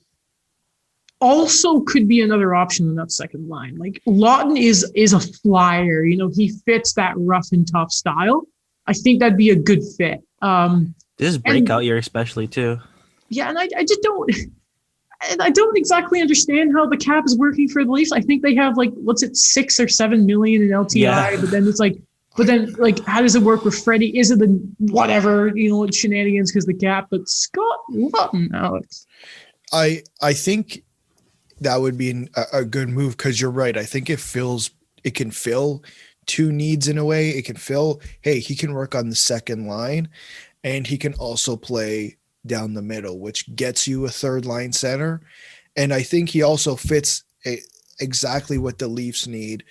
also could be another option in that second line. Like Lawton is a flyer, he fits that rough and tough style. I think that'd be a good fit.
This is breakout year, especially too.
Yeah, and I just don't. I don't exactly understand how the cap is working for the Leafs. I think they have 6 or 7 million in LTI,
yeah.
but then how does it work with Freddie? Is it the whatever, shenanigans because the cap? But Scott Lawton, Alex.
I think that would be a good move because you're right. I think it can fill two needs in a way. It can fill, hey, he can work on the second line and he can also play down the middle, which gets you a third line center. And I think he also fits exactly what the Leafs need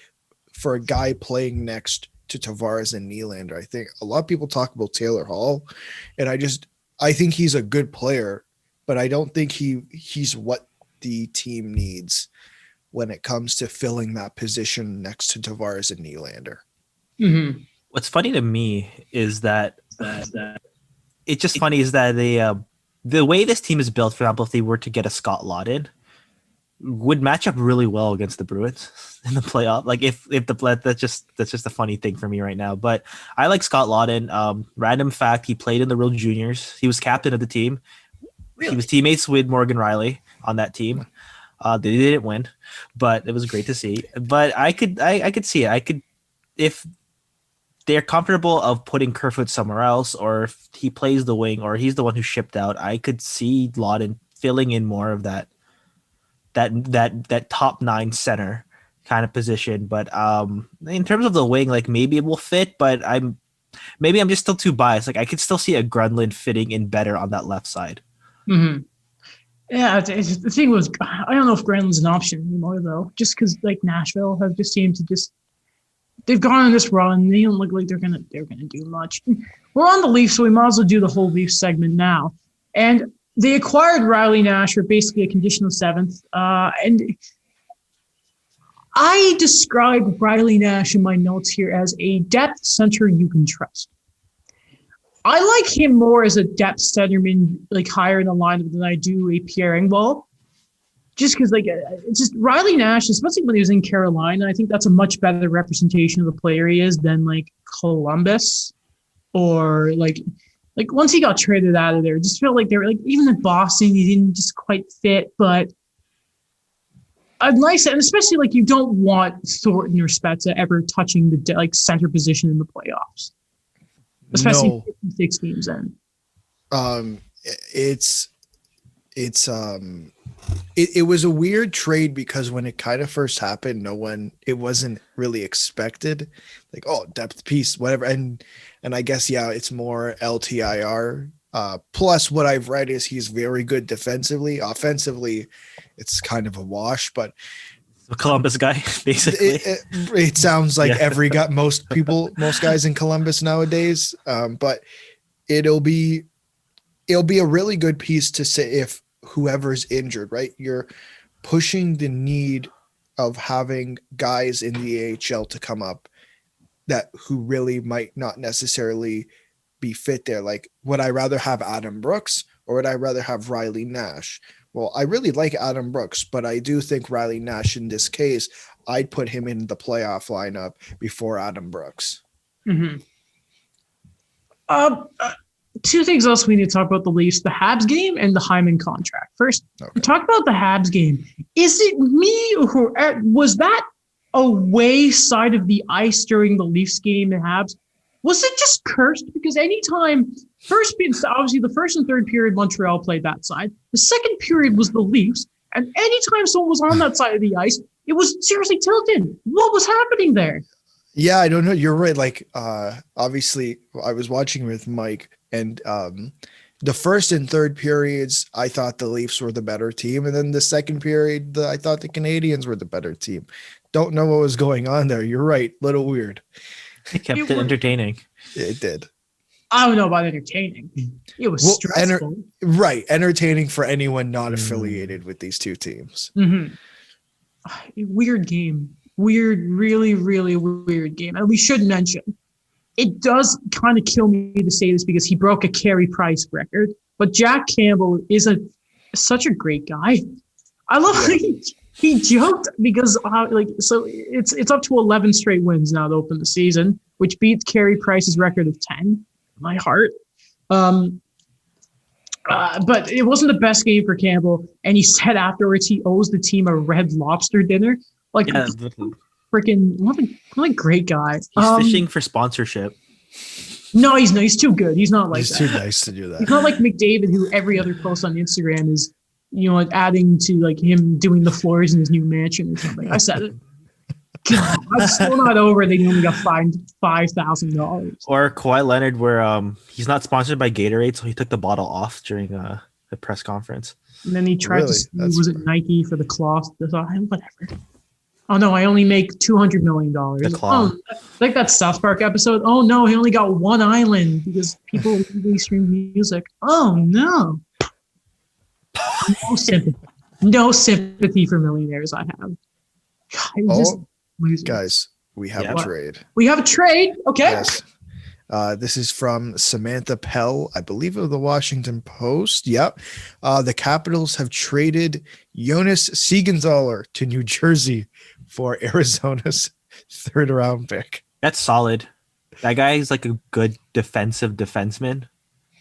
for a guy playing next to Tavares and Nylander. I think a lot of people talk about Taylor Hall, and I think he's a good player, but I don't think he's what the team needs when it comes to filling that position next to Tavares and Nylander.
Mm-hmm.
What's funny to me is that it's just funny is that the way this team is built, for example, if they were to get a Scott Lawton, would match up really well against the Bruins in the playoff. Like if that's just a funny thing for me right now. But I like Scott Lawton. Random fact: he played in the World Juniors. He was captain of the team. Really? He was teammates with Morgan Riley on that team. They didn't win, but it was great to see. But I could see it. If they're comfortable of putting Kerfoot somewhere else, or if he plays the wing, or he's the one who shipped out, I could see Lawton filling in more of that top 9 center kind of position. But in terms of the wing, like maybe it will fit, but I'm just still too biased. Like I could still see a Grunland fitting in better on that left side.
Mm-hmm. Yeah, the thing was, I don't know if Granlund's an option anymore though, just because like Nashville have just seemed to they've gone on this run. They don't look like they're gonna do much. We're on the Leafs, so we might as well do the whole Leafs segment now. And they acquired Riley Nash for basically a conditional 7th. And I describe Riley Nash in my notes here as a depth center you can trust. I like him more as a depth centerman, like higher in the lineup than I do a Pairings. Just because, like, it's just Riley Nash, especially when he was in Carolina, I think that's a much better representation of the player he is than like Columbus or like once he got traded out of there, it just felt like they were like, even in Boston, he didn't just quite fit. But I'd nice, and especially like you don't want Thornton or Spezza ever touching the center position in the playoffs, especially 56 games in.
It was a weird trade because when it kind of first happened, it wasn't really expected, like, oh, depth piece, whatever. And I guess, yeah, it's more LTIR. Plus what I've read is he's very good defensively. Offensively, it's kind of a wash, but
a Columbus guy, basically.
It sounds like every guy, most guys in Columbus nowadays. But it'll be a really good piece to say if whoever's injured, right? You're pushing the need of having guys in the AHL to come up who really might not necessarily be fit there. Like, would I rather have Adam Brooks or would I rather have Riley Nash? Well, I really like Adam Brooks, but I do think Riley Nash in this case, I'd put him in the playoff lineup before Adam Brooks.
Mm-hmm. Two things else we need to talk about the Leafs, the Habs game and the Hyman contract. First, talk about the Habs game. Is it me or was that away side of the ice during the Leafs game in Habs? Was it just cursed? Because anytime obviously the first and third period, Montreal played that side. The second period was the Leafs. And anytime someone was on that side of the ice, it was seriously tilted. What was happening there?
Yeah, I don't know. You're right. Like, obviously I was watching with Mike and the first and third periods, I thought the Leafs were the better team. And then the second period, I thought the Canadians were the better team. Don't know what was going on there. You're right. Little weird.
It kept it entertaining.
It did.
I don't know about entertaining. It was stressful.
Right. Entertaining for anyone not affiliated with these two teams.
Mm-hmm. Weird game. Weird, really, really weird game. And we should mention, it does kind of kill me to say this because he broke a Carey Price record, but Jack Campbell is such a great guy. I love how he joked because it's up to 11 straight wins now to open the season, which beats Carey Price's record of 10. My heart. But it wasn't the best game for Campbell, and he said afterwards he owes the team a Red Lobster dinner. Like, freaking, what a great guy.
He's fishing for sponsorship.
No, he's not. He's too good. He's not like
he's
that.
Too nice to do that.
He's not like McDavid, who every other post on Instagram is, adding to like him doing the floors in his new mansion or something. I said it. God, I'm still not over. They only got fined $5,000.
Or Kawhi Leonard, where he's not sponsored by Gatorade, so he took the bottle off during the press conference.
And then he tried
Really?
to sue, was it Nike for the cloth design? Whatever. Oh no, I only make $200 million.
The claw.
Oh, like that South Park episode. Oh no, he only got one island because people illegally stream music. Oh no. No sympathy. No sympathy for millionaires I have. God, it was just losing.
Guys, we have a trade.
We have a trade. Okay.
Yes. This is from Samantha Pell, I believe, of the Washington Post. Yep. The Capitals have traded Jonas Siegenthaler to New Jersey for Arizona's third-round pick.
That's solid. That guy is like a good defensive defenseman.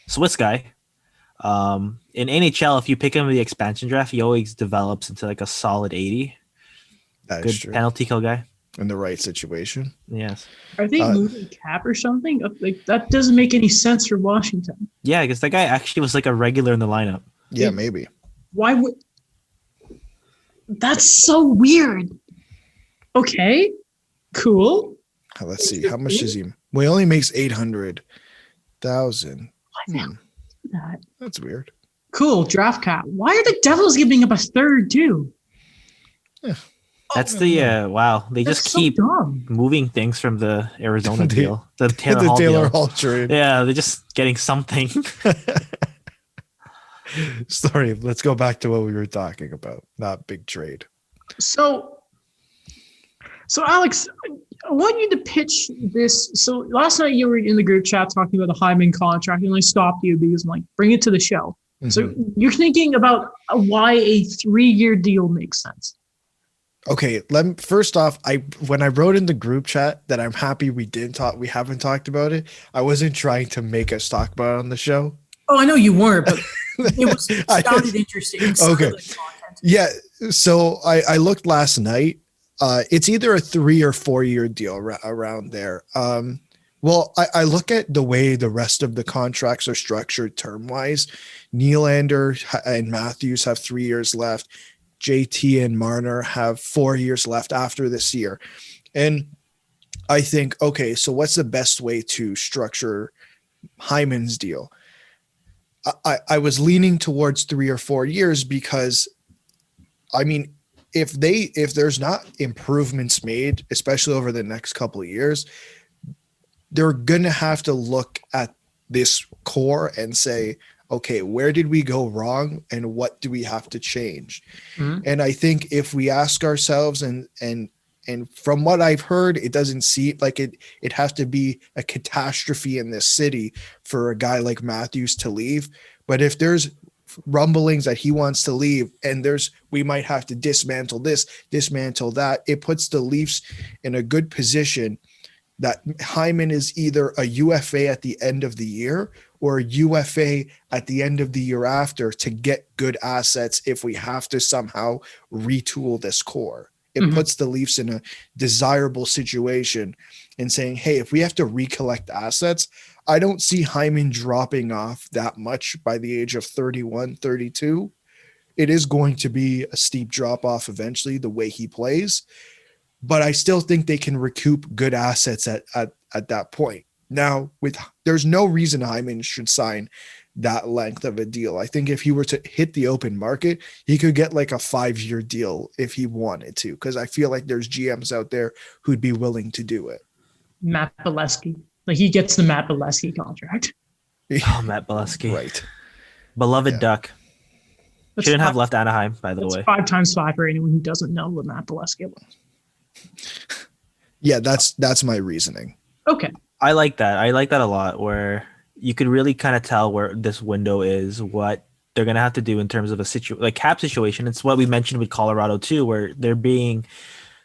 Swiss guy. In NHL, if you pick him in the expansion draft, he always develops into like a solid 80.
That
Good
is true.
penalty kill guy.
In the right situation.
Yes.
Are they moving Cap or something? Like that doesn't make any sense for Washington.
Yeah, because that guy actually was like a regular in the lineup.
Yeah, maybe.
Why would? That's so weird. Okay, cool.
Let's see. How much is he? Well, he only makes 800,000.
That.
That's weird.
Cool draft cap. Why are the Devils giving up a third too?
That's the wow. They
That's
just
so
keep
dumb.
moving things from the Arizona deal, the Taylor
The
Hall
Taylor
deal.
Hall trade.
Yeah, they're just getting something.
Sorry, let's go back to what we were talking about. Not big trade.
So Alex, I want you to pitch this. So last night you were in the group chat talking about the Hyman contract, and I stopped you because I'm like, bring it to the show. So you're thinking about why a 3-year deal makes sense.
Okay, first off, when I wrote in the group chat that I'm happy we haven't talked about it, I wasn't trying to make us talk about it on the show.
Oh, I know you weren't, but it sounded interesting. It sounded
Okay.
like content.
Yeah, so I looked last night. It's either a 3 or 4 year deal around there. Well, I look at the way the rest of the contracts are structured term wise. Nylander and Matthews have 3 years left. JT and Marner have 4 years left after this year. And I think, okay, so what's the best way to structure Hyman's deal? I was leaning towards 3 or 4 years because, I mean, if there's not improvements made, especially over the next couple of years, they're going to have to look at this core and say, okay, where did we go wrong and what do we have to change? Mm-hmm. And I think if we ask ourselves and from what I've heard, it doesn't seem like it has to be a catastrophe in this city for a guy like Matthews to leave. But if there's rumblings that he wants to leave and we might have to dismantle this, dismantle that, it puts the Leafs in a good position that Hyman is either a UFA at the end of the year or a UFA at the end of the year after to get good assets if we have to somehow retool this core. It puts the Leafs in a desirable situation and saying, hey, if we have to recollect assets, I don't see Hyman dropping off that much by the age of 31, 32. It is going to be a steep drop off eventually the way he plays, but I still think they can recoup good assets at that point. Now, there's no reason Hyman should sign that length of a deal. I think if he were to hit the open market, he could get like a 5-year deal if he wanted to, because I feel like there's GMs out there who'd be willing to do it.
Matt Bolesky. Like he gets the Matt Bolesky contract.
Oh, Matt Bolesky.
Right.
Beloved Duck.
That's
Shouldn't have left Anaheim, by the way.
5 times 5 for anyone who doesn't know what Matt Bolesky was.
Yeah, that's my reasoning.
Okay.
I like that. I like that a lot, where you could really kind of tell where this window is, what they're going to have to do in terms of a cap situation. It's what we mentioned with Colorado too, where they're being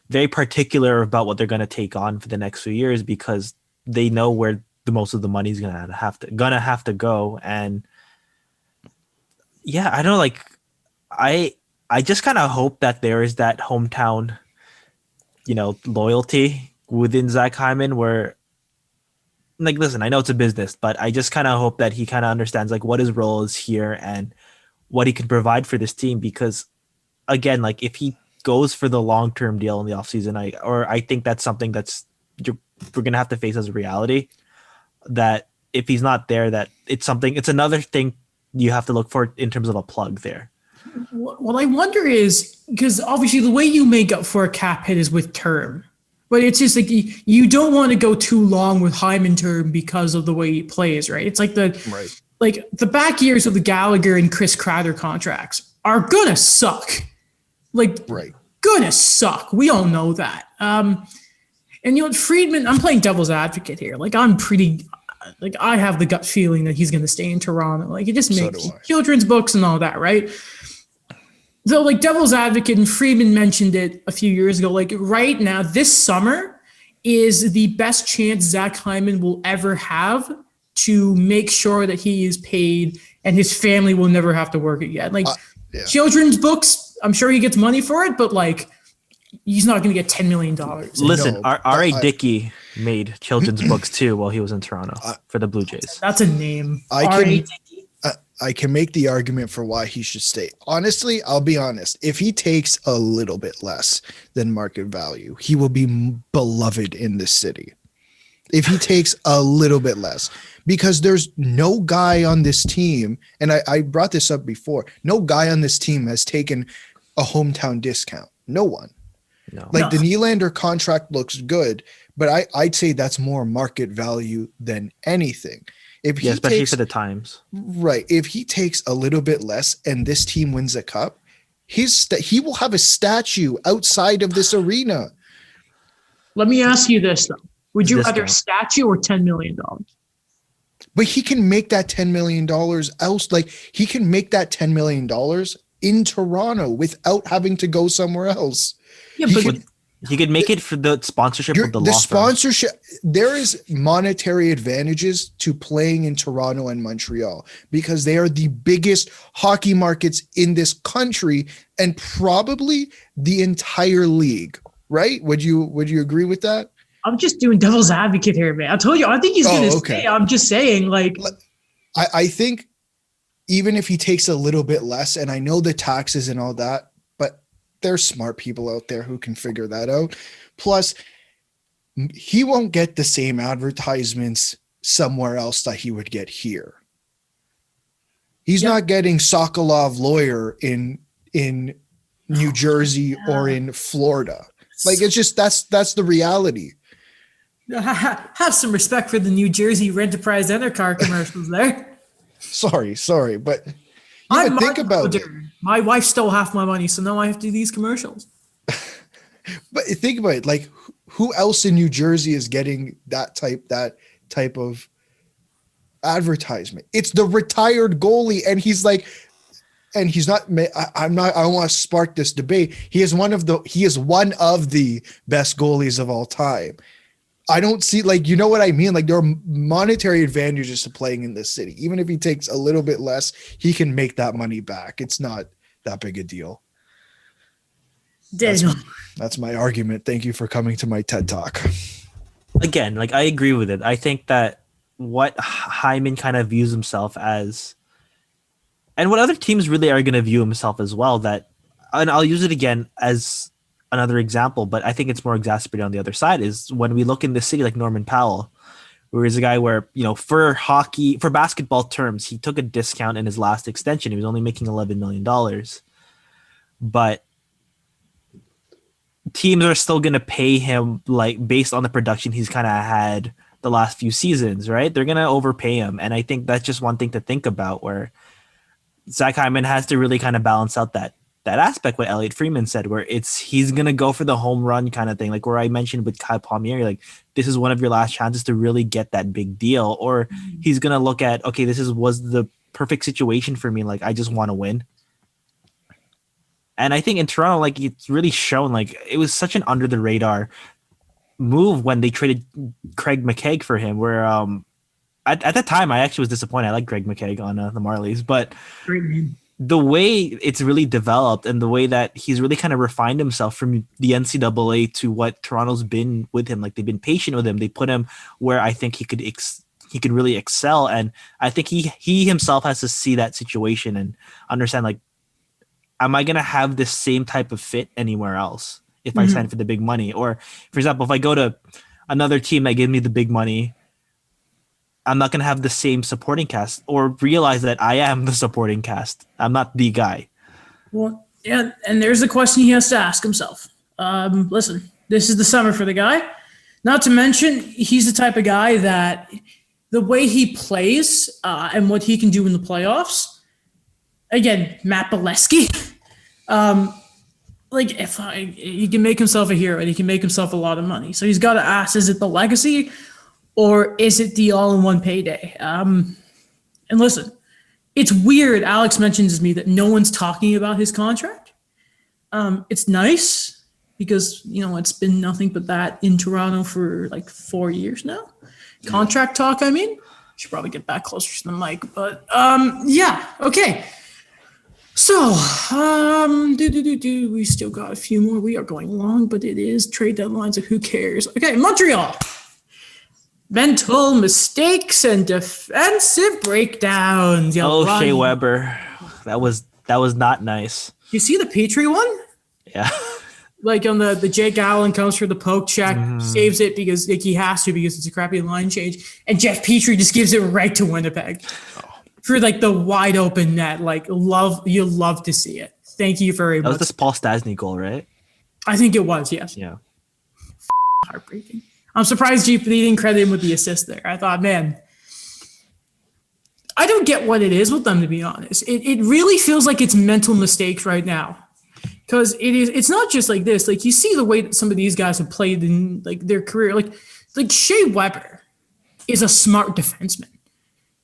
very particular about what they're going to take on for the next few years because they know where the most of the money is going to have to go. And yeah, I don't know, like I just kind of hope that there is that hometown, loyalty within Zach Hyman where, like, listen, I know it's a business, but I just kind of hope that he kind of understands like what his role is here and what he can provide for this team. Because again, like if he goes for the long-term deal in the offseason, I think that's something we're gonna have to face as a reality. That if he's not there, that it's another thing you have to look for in terms of a plug there.
What I wonder is, because obviously the way you make up for a cap hit is with term, but it's just like you don't want to go too long with Hyman term because of the way he plays, right? It's like the back years of the Gallagher and Chris Kreider contracts are gonna suck. Gonna suck. We all know that. And Friedman, I'm playing devil's advocate here. Like I have the gut feeling that he's going to stay in Toronto. Like it just makes children's books and all that, right? So like devil's advocate, and Friedman mentioned it a few years ago. Like right now, this summer is the best chance Zach Hyman will ever have to make sure that he is paid and his family will never have to work again. Like children's books, I'm sure he gets money for it, but like he's not going to get $10 million.
Listen, R.A. Dickey made children's books too while he was in Toronto for the Blue Jays.
That's a name.
I can make the argument for why he should stay. Honestly, I'll be honest. If he takes a little bit less than market value, he will be beloved in this city. If he takes a little bit less, because there's no guy on this team, and I brought this up before, no guy on this team has taken a hometown discount. No one. No. The Nylander contract looks good, but I'd say that's more market value than anything.
Especially for the times.
Right. If he takes a little bit less and this team wins a cup, he will have a statue outside of this arena.
Let me ask you this, though. Would you rather a statue or $10 million?
But he can make that $10 million else. Like he can make that $10 million in Toronto without having to go somewhere else.
Yeah,
he could make it for the sponsorship of the law firm.
Sponsorship. There is monetary advantages to playing in Toronto and Montreal because they are the biggest hockey markets in this country and probably the entire league. Right? Would you agree with that?
I'm just doing devil's advocate here, man. I told you, I think he's going to stay. I'm just saying, like,
I think even if he takes a little bit less, and I know the taxes and all that, there's smart people out there who can figure that out. Plus, he won't get the same advertisements somewhere else that he would get here. He's not getting Sokolov lawyer in New Jersey or in Florida. Like it's just that's the reality.
Have some respect for the New Jersey Rent-A-Prize Enter-Car commercials there.
Sorry, but think about it.
My wife stole half my money, so now I have to do these commercials.
But think about it. Like, who else in New Jersey is getting that type of advertisement? It's the retired goalie, and he's like, and he's not. I don't want to spark this debate. He is one of the best goalies of all time. I don't see, like, you know what I mean? Like, there are monetary advantages to playing in this city. Even if he takes a little bit less, he can make that money back. It's not that big a deal.
Daniel.
That's my argument. Thank you for coming to my TED Talk.
Again, like, I agree with it. I think that what Hyman kind of views himself as, and what other teams really are going to view himself as well, that, and I'll use it again as another example, but I think it's more exacerbated on the other side, is when we look in the city like Norman Powell, where he's a guy where, for basketball terms, he took a discount in his last extension. He was only making $11 million. But teams are still going to pay him like based on the production he's kind of had the last few seasons, right? They're going to overpay him. And I think that's just one thing to think about, where Zach Hyman has to really kind of balance out that aspect, what Elliot Freeman said, where he's going to go for the home run kind of thing. Like where I mentioned with Kyle Palmieri, like this is one of your last chances to really get that big deal. Or he's going to look at, okay, was the perfect situation for me. Like I just want to win. And I think in Toronto, like it's really shown, like it was such an under the radar move when they traded Craig McKegg for him, where at that time I actually was disappointed. I like Craig McKegg on the Marlies, but the way it's really developed and the way that he's really kind of refined himself from the NCAA to what Toronto's been with him, like they've been patient with him. They put him where I think he could really excel. And I think he himself has to see that situation and understand, like, am I gonna have the same type of fit anywhere else if I sign for the big money? Or, for example, if I go to another team that gives me the big money, I'm not gonna have the same supporting cast, or realize that I am the supporting cast. I'm not the guy.
Well, yeah, and there's the question he has to ask himself. Listen, this is the summer for the guy. Not to mention, he's the type of guy that the way he plays and what he can do in the playoffs. Again, Matt Bolesky. He can make himself a hero and he can make himself a lot of money. So he's got to ask: is it the legacy, or is it the all-in-one payday? And listen, it's weird. Alex mentions to me that no one's talking about his contract. It's nice because, it's been nothing but that in Toronto for like 4 years now. Contract talk, I mean. Should probably get back closer to the mic. But, yeah, okay. So, we still got a few more. We are going long, but it is trade deadlines, so who cares? Okay, Montreal. Mental mistakes and defensive breakdowns.
Shea Weber. That was not nice.
You see the Petrie one?
Yeah.
Like on the Jake Allen comes for the poke check, saves it because he has to because it's a crappy line change, and Jeff Petrie just gives it right to Winnipeg for like the wide open net. Like you'll love to see it. Thank you very much.
That was this Paul Stastny goal, right?
I think it was, yes.
Yeah.
Heartbreaking. I'm surprised GP didn't credit him with the assist there. I thought, man, I don't get what it is with them, to be honest. It really feels like it's mental mistakes right now. Because it's not just like this. Like, you see the way that some of these guys have played in like their career. Like Shea Weber is a smart defenseman.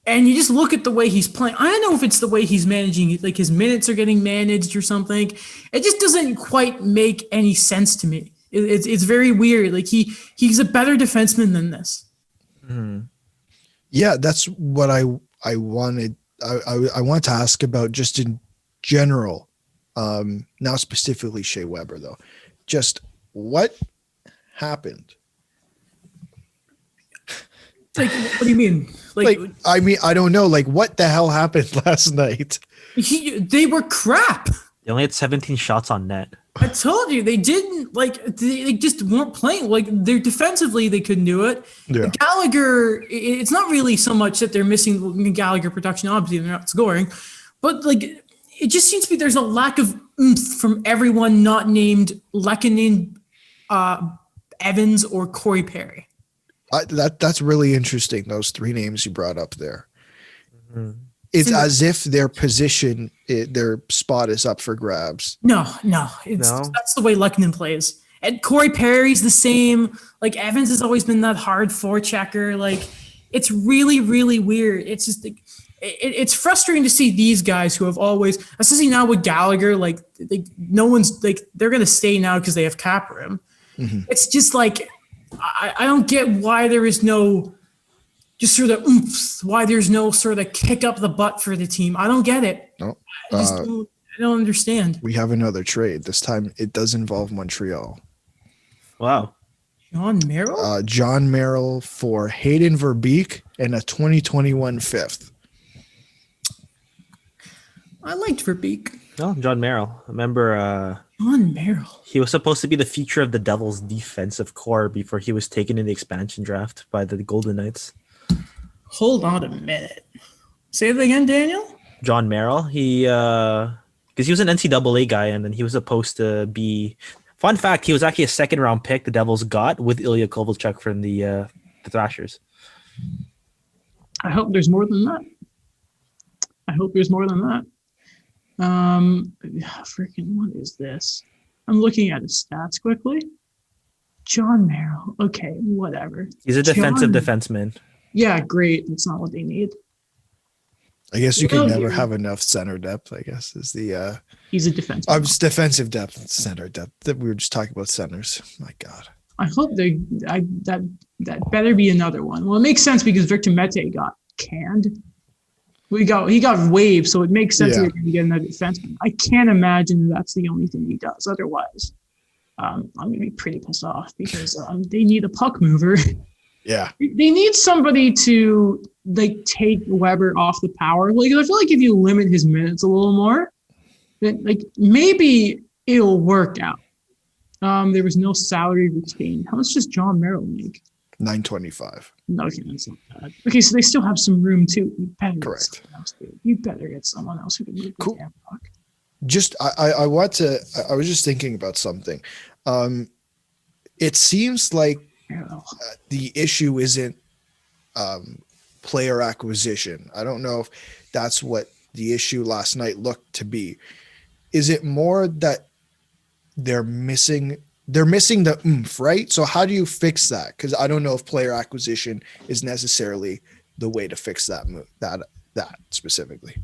And you just look at the way he's playing. I don't know if it's the way he's managing it, like his minutes are getting managed or something. It just doesn't quite make any sense to me. It's very weird. Like he's a better defenseman than this.
Mm-hmm. Yeah, that's what I wanted. I want to ask about just in general. Now specifically Shea Weber though. Just what happened?
Like, what do you mean?
I don't know. Like, what the hell happened last night?
They were crap.
They only had 17 shots on net.
I told you they didn't they just weren't playing. Like, they're defensively they couldn't do it. Yeah. Gallagher, it's not really so much that they're missing Gallagher production. Obviously, they're not scoring, but like it just seems to be there's a lack of oomph from everyone not named Lehkonen, Evans, or Corey Perry.
That's really interesting. Those three names you brought up there. Mm-hmm. It's as if their position, their spot is up for grabs.
No. That's the way Lehkonen plays. And Corey Perry's the same. Like, Evans has always been that hard forechecker. Like, it's really, really weird. It's just like, it's frustrating to see these guys who have always, especially now with Gallagher, like no one's like, they're going to stay now because they have cap room. Mm-hmm. It's just like, I don't get why there is no just sort of oomph, why there's no sort of kick up the butt for the team. I don't get it.
No,
I don't understand.
We have another trade. This time it does involve Montreal.
Wow.
John Merrill?
John Merrill for Hayden Verbeek and a 2021 fifth.
I liked Verbeek.
Oh, John Merrill. Remember
John Merrill.
He was supposed to be the future of the Devils' defensive core before he was taken in the expansion draft by the Golden Knights.
Hold on a minute. Say it again, Daniel?
John Merrill. He because he was an NCAA guy, and then he was supposed to be. Fun fact: he was actually a second-round pick the Devils got with Ilya Kovalchuk from the Thrashers.
I hope there's more than that. Freaking what is this? I'm looking at his stats quickly. John Merrill. Okay, whatever.
He's a defensive defenseman.
Yeah, great. That's not what they need.
I guess you can never have enough center depth, I guess, is the
he's a defensive.
Defensive depth, center depth. That we were just talking about centers. My God.
I hope that better be another one. Well, it makes sense because Victor Mete got canned. He got waived, so it makes sense that you're going to get another defenseman. I can't imagine that's the only thing he does. Otherwise, I'm going to be pretty pissed off because they need a puck mover.
Yeah,
they need somebody to like take Weber off the power. Like, I feel like if you limit his minutes a little more, Like maybe it'll work out. There was no salary retained. How much does John Merrill make?
$925.
No, okay, that's not bad. Okay, so they still have some room too. You better
Correct.
Get someone else, dude. You better get someone else who can move
Cool.
the damn puck.
Just I was just thinking about something. It seems like the issue isn't player acquisition. I don't know if that's what the issue last night looked to be. Is it more that they're missing the oomph, right? So how do you fix that? Because I don't know if player acquisition is necessarily the way to fix that that specifically.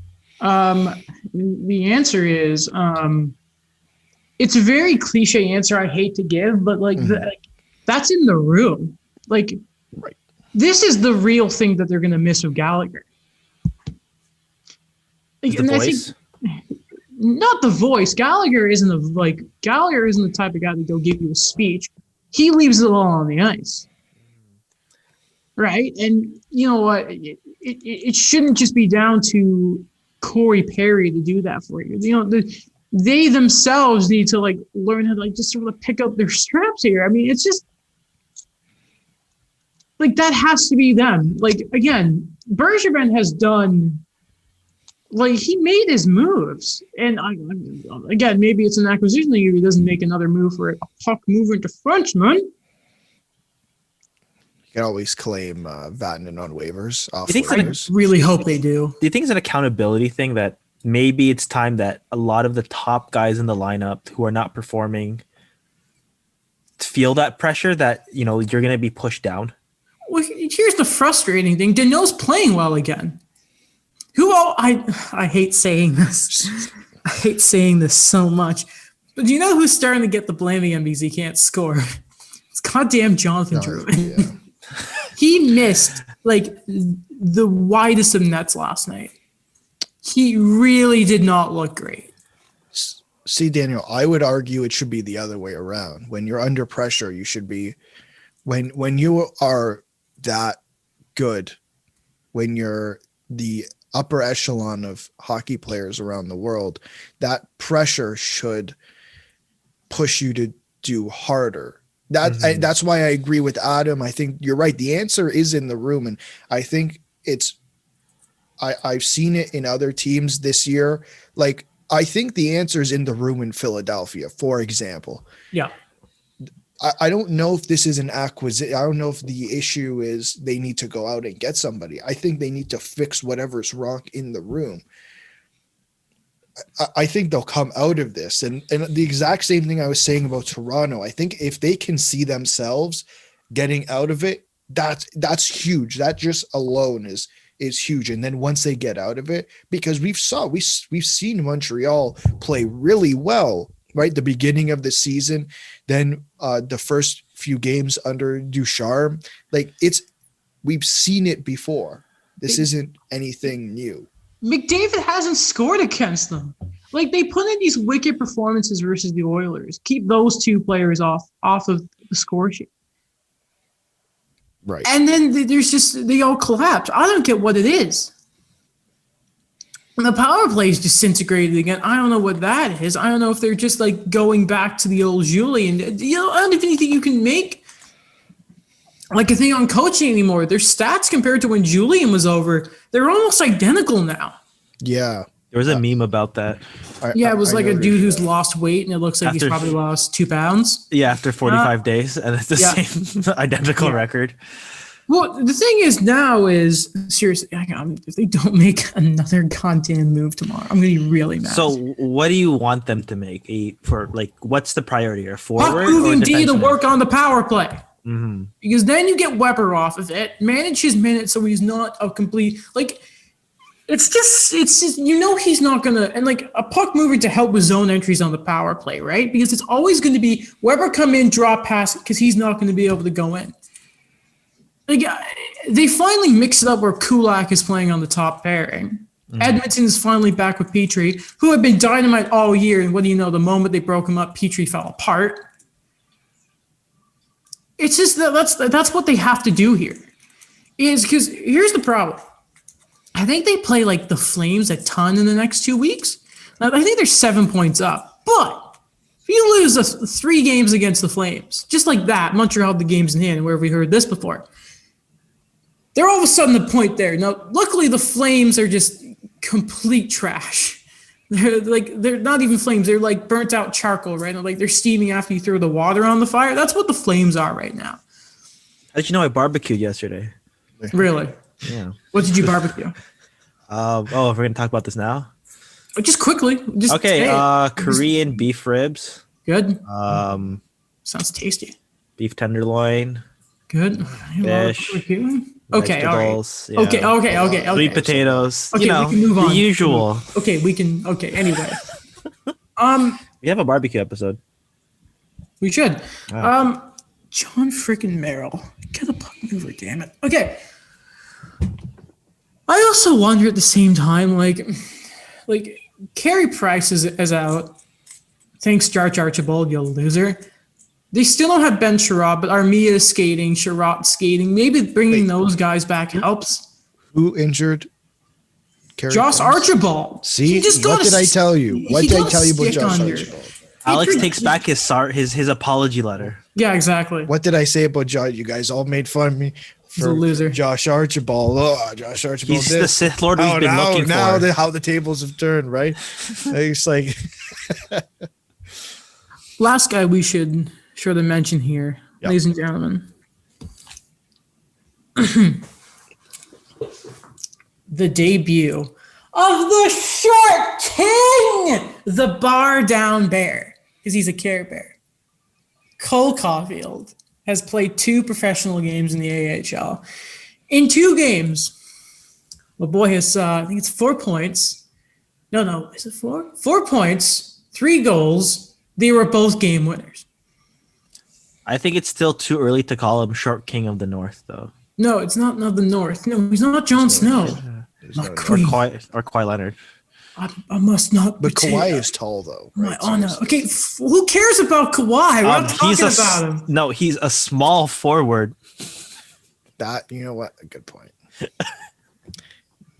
The answer is it's a very cliche answer I hate to give, but like that's in the room. Like
right.
This is the real thing that they're going to miss with Gallagher. Like,
The voice?
Not the voice. Gallagher isn't the type of guy to go give you a speech. He leaves it all on the ice. Right? And you know what? It shouldn't just be down to Corey Perry to do that for you. You know, they themselves need to like learn how to like just sort of pick up their straps here. I mean, it's just like that has to be them. Like again, Bergevin has done. Like he made his moves, and again, maybe it's an acquisition league. He doesn't make another move for a puck mover into Frenchman.
You can always claim Vatanen on waivers. Off
You think
waivers.
I really hope they do.
Do you think it's an accountability thing that maybe it's time that a lot of the top guys in the lineup who are not performing feel that pressure that, you know, you're going to be pushed down?
Well, here's the frustrating thing. Danault's playing well again. I hate saying this. I hate saying this so much. But do you know who's starting to get the blame again because he can't score? It's goddamn Jonathan Drouin.
Yeah.
He missed like the widest of nets last night. He really did not look great.
See, Daniel, I would argue it should be the other way around. When you're under pressure, you should be when you are that good, when you're the upper echelon of hockey players around the world, that pressure should push you to do harder. That's why I agree with Adam. I think you're right. The answer is in the room. And I think I've seen it in other teams this year. Like, I think the answer is in the room in Philadelphia, for example.
Yeah.
I don't know if this is an acquisition. I don't know if the issue is they need to go out and get somebody. I think they need to fix whatever's wrong in the room. I think they'll come out of this. And the exact same thing I was saying about Toronto. I think if they can see themselves getting out of it, that's huge. That just alone is huge. And then once they get out of it, because we've seen Montreal play really well, right? The beginning of the season, then the first few games under Ducharme, like we've seen it before. This isn't anything new.
McDavid hasn't scored against them. Like they put in these wicked performances versus the Oilers. Keep those two players off of the score sheet.
Right.
And then they all collapse. I don't get what it is. And the power play is disintegrated again. I don't know what that is. I don't know if they're just like going back to the old Julian. I don't even think you can make like a thing on coaching anymore. Their stats compared to when Julian was over, they're almost identical now.
Yeah.
There was a meme about that.
It was like a dude who's lost weight, and it looks like he's probably lost 2 pounds.
Yeah, after 45 days, and it's the same identical record.
Well, the thing is now is, seriously, if they don't make another goddamn move tomorrow, I'm going to be really mad.
So what do you want them to make? What's the priority? A forward
Puck
or
moving D to
defenseman?
work on the power play.
Mm-hmm.
Because then you get Weber off of it, manage his minutes so he's not a complete, like, it's just he's not going to, and like a puck mover to help with zone entries on the power play, right? Because it's always going to be Weber come in, drop pass, because he's not going to be able to go in. Like, they finally mixed it up where Kulak is playing on the top pairing. Mm-hmm. Edmonton is finally back with Petrie, who had been dynamite all year. And what do you know? The moment they broke him up, Petrie fell apart. It's just that's what they have to do here. Is because here's the problem. I think they play like the Flames a ton in the next 2 weeks. I think they're 7 points up. But if you lose 3 games against the Flames, just like that, Montreal had the games in hand, where we heard this before. They're all of a sudden a point there. Now, luckily, the Flames are just complete trash. They're not even flames. They're like burnt out charcoal, right? Like they're steaming after you throw the water on the fire. That's what the Flames are right now.
How did you know I barbecued yesterday?
Really?
Yeah.
What did you barbecue?
If we're gonna talk about this now.
Just quickly. Just
Okay. Korean beef ribs.
Good. Sounds tasty.
Beef tenderloin.
Good.
Fish.
Okay. All right.
Vegetables, yeah.
Okay.
Sweet potatoes.
Okay,
You know,
we can move on.
the usual.
Okay, we can. Okay. Anyway.
We have a barbecue episode.
We should.
Wow.
John freaking Merrill. Get a puck mover, damn it. Okay. I also wonder at the same time, like Carey Price is out. Thanks, Jarch Archibald, you loser. They still don't have Ben Sherratt, but Armia is skating, Sherratt skating. Maybe bringing those guys back helps.
Who injured?
Josh Archibald.
See, what did I tell you? What did I tell you about Josh Archibald?
Alex takes back his apology letter.
Yeah, exactly.
What did I say about Josh? You guys all made fun of me
He's a loser.
Josh Archibald. Oh, Josh Archibald.
He's the Sith Lord we've been looking for.
How the tables have turned, right? It's like
last guy we should surely mention here, ladies and gentlemen. The debut of the short king, the bar down bear, because he's a Care Bear. Cole Caufield has played 2 professional games in the AHL. In 2 games, my boy has, I think it's 4 points. No, is it 4? 4 points, 3 goals. They were both game winners.
I think it's still too early to call him short king of the North, though.
No, it's not the North. No, he's not Jon Snow. Not Queen.
Or Kawhi Leonard.
I must not.
But Kawhi is tall, though.
Right? My honor. Okay, who cares about Kawhi? We're not talking about him.
No, he's a small forward.
You know what? A good point.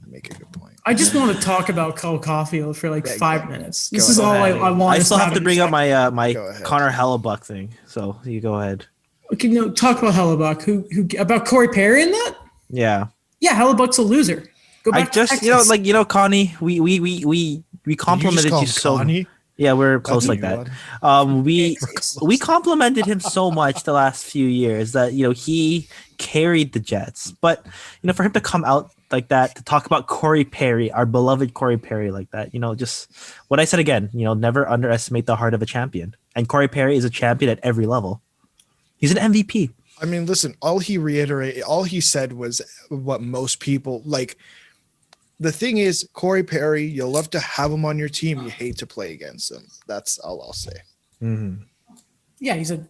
Make a good point.
I just want to talk about Cole Caufield for like 5 minutes. This is all I want.
I still have to bring up my Connor Hellebuck thing. So you go ahead.
Okay, no, talk about Hellebuck. Who about Corey Perry in that?
Yeah.
Yeah, Hellebuck's a loser. Go back to Texas.
Connie, we complimented you so.
Connie?
Yeah, we're close like that. We complimented him so much the last few years that he carried the Jets, but for him to come out like that to talk about Corey Perry, our beloved Corey Perry, like that, just what I said again. Never underestimate the heart of a champion, and Corey Perry is a champion at every level. He's an MVP.
I mean, listen. All he said was what most people like. The thing is, Corey Perry, you'll love to have him on your team. You hate to play against him. That's all I'll say.
Mm-hmm.
Yeah, he's a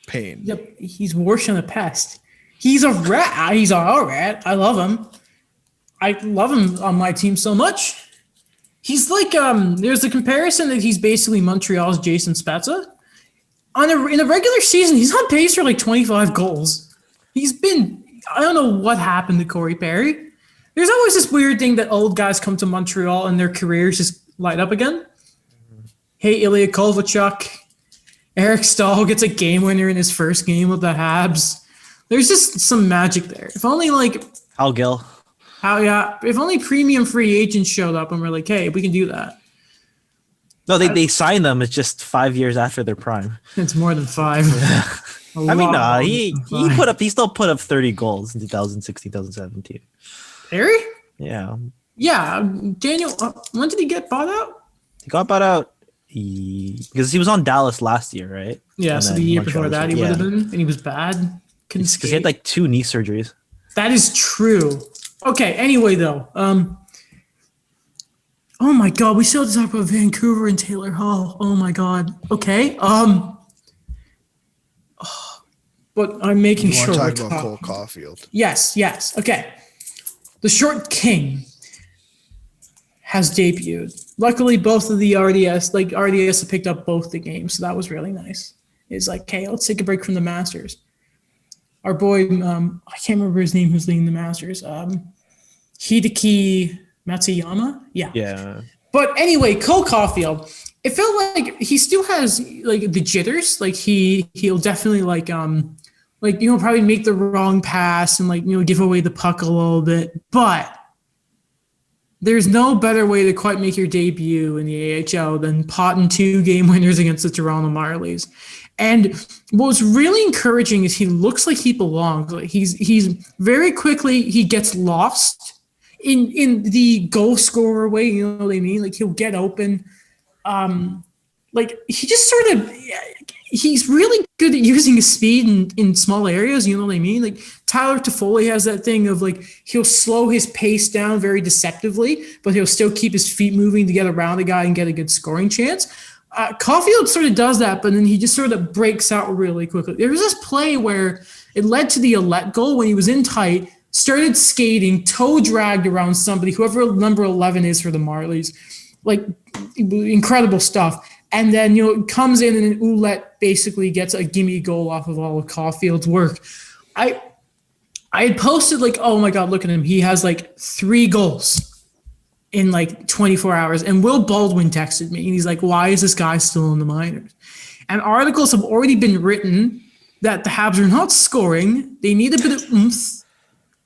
pain.
Yep, he's worse than a pest. He's a rat. He's all rat. I love him. I love him on my team so much. He's like there's a comparison that he's basically Montreal's Jason Spezza. In a regular season, he's on pace for like 25 goals. I don't know what happened to Corey Perry. There's always this weird thing that old guys come to Montreal and their careers just light up again. Hey, Ilya Kovalchuk. Eric Stahl gets a game winner in his first game with the Habs. There's just some magic there. If only
Hal Gill.
If only premium free agents showed up and we're like, hey, we can do that.
No, they signed them. It's just 5 years after their prime.
It's more than 5.
He still put up 30 goals in 2016, 2017.
Perry?
Yeah.
Yeah. Daniel, when did he get bought out?
He got bought out because he was on Dallas last year, right?
Yeah, so the year before that he would have been, and he was bad.
Because he had like 2 knee surgeries.
That is true. Okay, anyway, though. Oh my God, we still have to talk about Vancouver and Taylor Hall. Oh my God. Okay. But I'm making sure
we're talking about Cole Caufield.
Yes. Okay. The short king has debuted. Luckily, both of the RDS have picked up both the games, so that was really nice. It's like, hey, let's take a break from the Masters. Our boy, I can't remember his name, who's leading the Masters. Hideki Matsuyama? Yeah. But anyway, Cole Caufield, it felt like he still has like the jitters. Like he'll definitely probably make the wrong pass and give away the puck a little bit. But there's no better way to quite make your debut in the AHL than potting 2 game winners against the Toronto Marlies. And what's really encouraging is he looks like he belongs. Like he's very quickly he gets lost in the goal scorer way. You know what I mean? Like he'll get open. He just sort of he's really good at using his speed in small areas. You know what I mean? Like Tyler Toffoli has that thing of like he'll slow his pace down very deceptively, but he'll still keep his feet moving to get around a guy and get a good scoring chance. Caufield sort of does that, but then he just sort of breaks out really quickly. There was this play where it led to the Ouellette goal when he was in tight, started skating, toe dragged around somebody, whoever number 11 is for the Marlies. Like incredible stuff. And then, it comes in and Ouellette basically gets a gimme goal off of all of Caufield's work. I had posted like, oh my God, look at him. He has like 3 goals in like 24 hours. And Will Baldwin texted me and he's like, why is this guy still in the minors? And articles have already been written that the Habs are not scoring. They need a bit of oomph.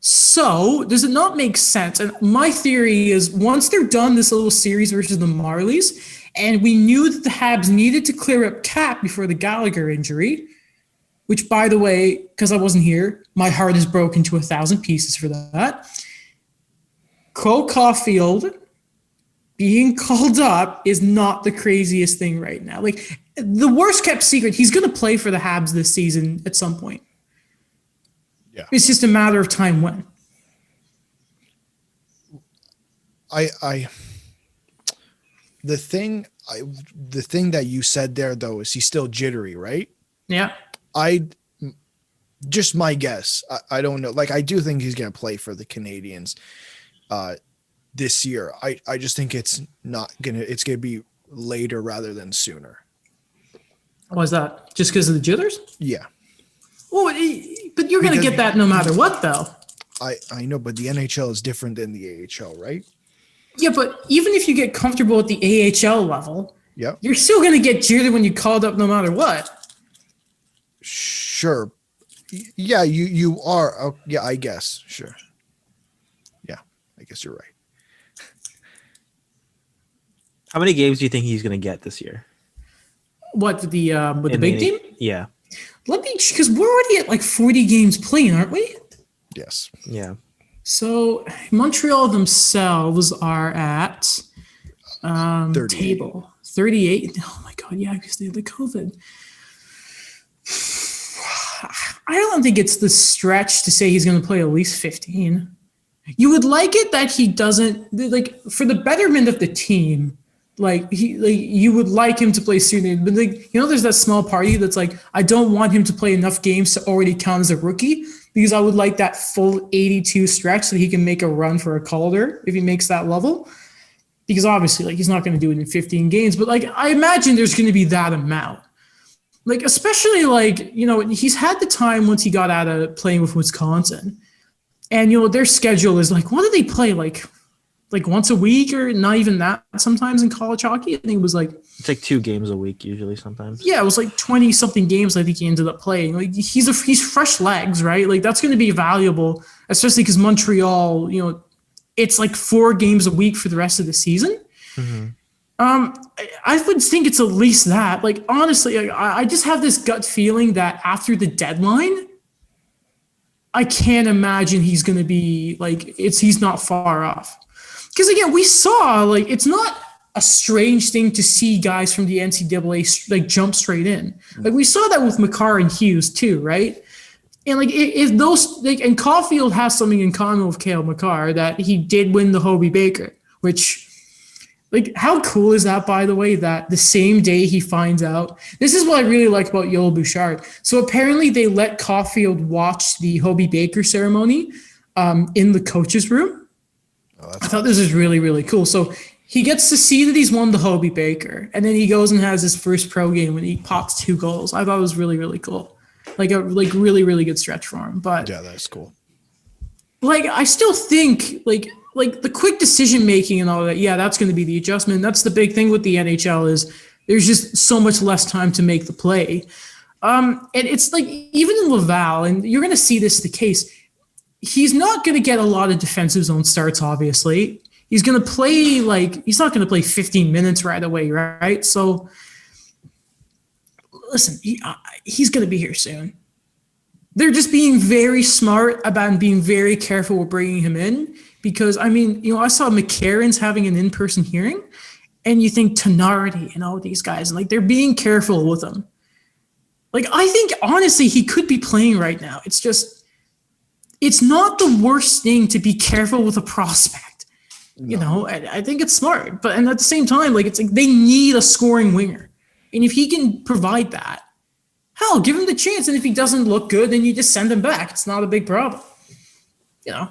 So does it not make sense? And my theory is once they're done this little series versus the Marlies, and we knew that the Habs needed to clear up cap before the Gallagher injury, which, by the way, because I wasn't here, my heart is broken to 1,000 pieces for that. Cole Caufield being called up is not the craziest thing right now. Like the worst kept secret, he's going to play for the Habs this season at some point.
Yeah.
It's just a matter of time when.
The thing that you said there though is he's still jittery, right?
Yeah.
Just my guess. I don't know. Like I do think he's going to play for the Canadians this year. I just think it's going to be later rather than sooner.
Why is that? Just because of the jitters?
Yeah.
Well, but you're going to get that no matter what, though.
I know, but the NHL is different than the AHL, right?
Yeah, but even if you get comfortable at the AHL level,
yeah,
you're still going to get jittered when you called up no matter what.
Sure. Yeah, you are. Oh, yeah, I guess. Sure. Yeah, I guess you're right.
How many games do you think he's going to get this year?
What, with the big team?
Yeah.
Because we're already at like 40 games playing, aren't we?
Yes.
Yeah.
So Montreal themselves are at
38.
table 38. Oh my God, yeah, because they had the COVID. I don't think it's the stretch to say he's going to play at least 15. You would like it that he doesn't, like, for the betterment of the team. You would like him to play sooner, but there's that small party that's like, I don't want him to play enough games to already count as a rookie because I would like that full 82 stretch so he can make a run for a Calder if he makes that level. Because obviously, he's not going to do it in 15 games, but I imagine there's going to be that amount. Especially he's had the time once he got out of playing with Wisconsin, and their schedule is what do they play once a week or not even that sometimes in college hockey. I think it was
it's 2 games a week usually sometimes.
Yeah, it was 20 something games I think he ended up playing. He's fresh legs, right? That's going to be valuable, especially because Montreal, it's 4 games a week for the rest of the season. Mm-hmm. I would think it's at least that. Honestly, I just have this gut feeling that after the deadline, I can't imagine he's going to be he's not far off. Because again, we saw it's not a strange thing to see guys from the NCAA jump straight in. We saw that with Makar and Hughes too, right? And if those and Caufield has something in common with Cale Makar that he did win the Hobey Baker, which how cool is that, by the way, that the same day he finds out. This is what I really like about Yoel Bouchard. So apparently they let Caufield watch the Hobey Baker ceremony in the coach's room. Oh, I thought this was really, really cool. So he gets to see that he's won the Hobey Baker, and then he goes and has his first pro game when he pops 2 goals. I thought it was really, really cool. A really, really good stretch for him. But
yeah, that's cool.
I still think like the quick decision making and all that, yeah, that's going to be the adjustment. That's the big thing with the NHL is there's just so much less time to make the play. And it's like even in Laval, and you're going to see this the case, he's not going to get a lot of defensive zone starts, obviously. He's going to play he's not going to play 15 minutes right away, right? So listen, he's going to be here soon. They're just being very smart about and being very careful with bringing him in because, I mean, I saw McCarron's having an in-person hearing, and you think Tenardi and all these guys, like they're being careful with him. Like, I think, honestly, he could be playing right now. It's just, it's not the worst thing to be careful with a prospect. No. I think it's smart. And at the same time, it's like they need a scoring winger. And if he can provide that, hell, give him the chance. And if he doesn't look good, then you just send him back. It's not a big problem. Yeah.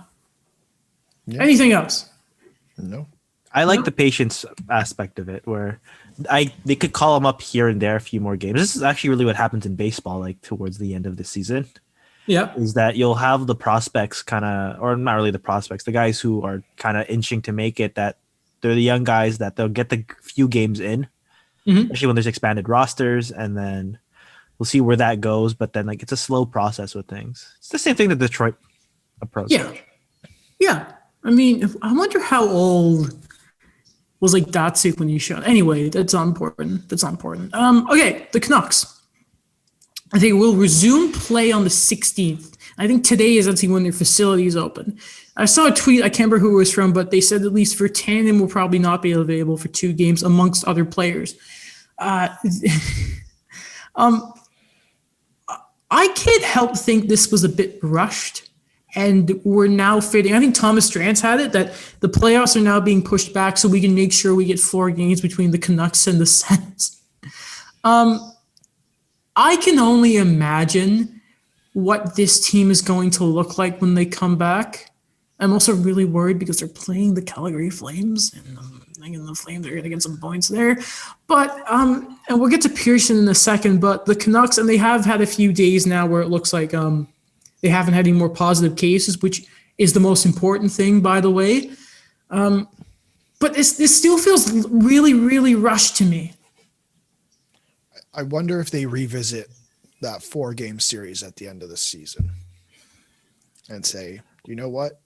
Anything else?
No.
I like the patience aspect of it, where they could call him up here and there a few more games. This is actually really what happens in baseball, towards the end of the season.
Yeah.
Is that you'll have the prospects or not really the prospects, the guys who are kind of inching to make it, that they're the young guys that they'll get the few games in, especially when there's expanded rosters, and then we'll see where that goes. But then it's a slow process with things. It's the same thing that Detroit approach.
Yeah. Yeah. I mean, I wonder how old was Datsuk when you showed. Anyway, that's not important. Okay, the Canucks. I think we'll resume play on the 16th. I think today is actually when their facility is open. I saw a tweet, I can't remember who it was from, but they said at least for Tandem will probably not be available for 2 games amongst other players. I can't help think this was a bit rushed. And we're now fitting. I think Thomas Strantz had it that the playoffs are now being pushed back so we can make sure we get 4 games between the Canucks and the Sens. I can only imagine what this team is going to look like when they come back. I'm also really worried because they're playing the Calgary Flames, and I'm thinking the Flames are going to get some points there. But and we'll get to Pearson in a second. But the Canucks, and they have had a few days now where it looks like they haven't had any more positive cases, which is the most important thing, by the way. But this still feels really, really rushed to me.
I wonder if they revisit that 4-game series at the end of the season and say, you know what?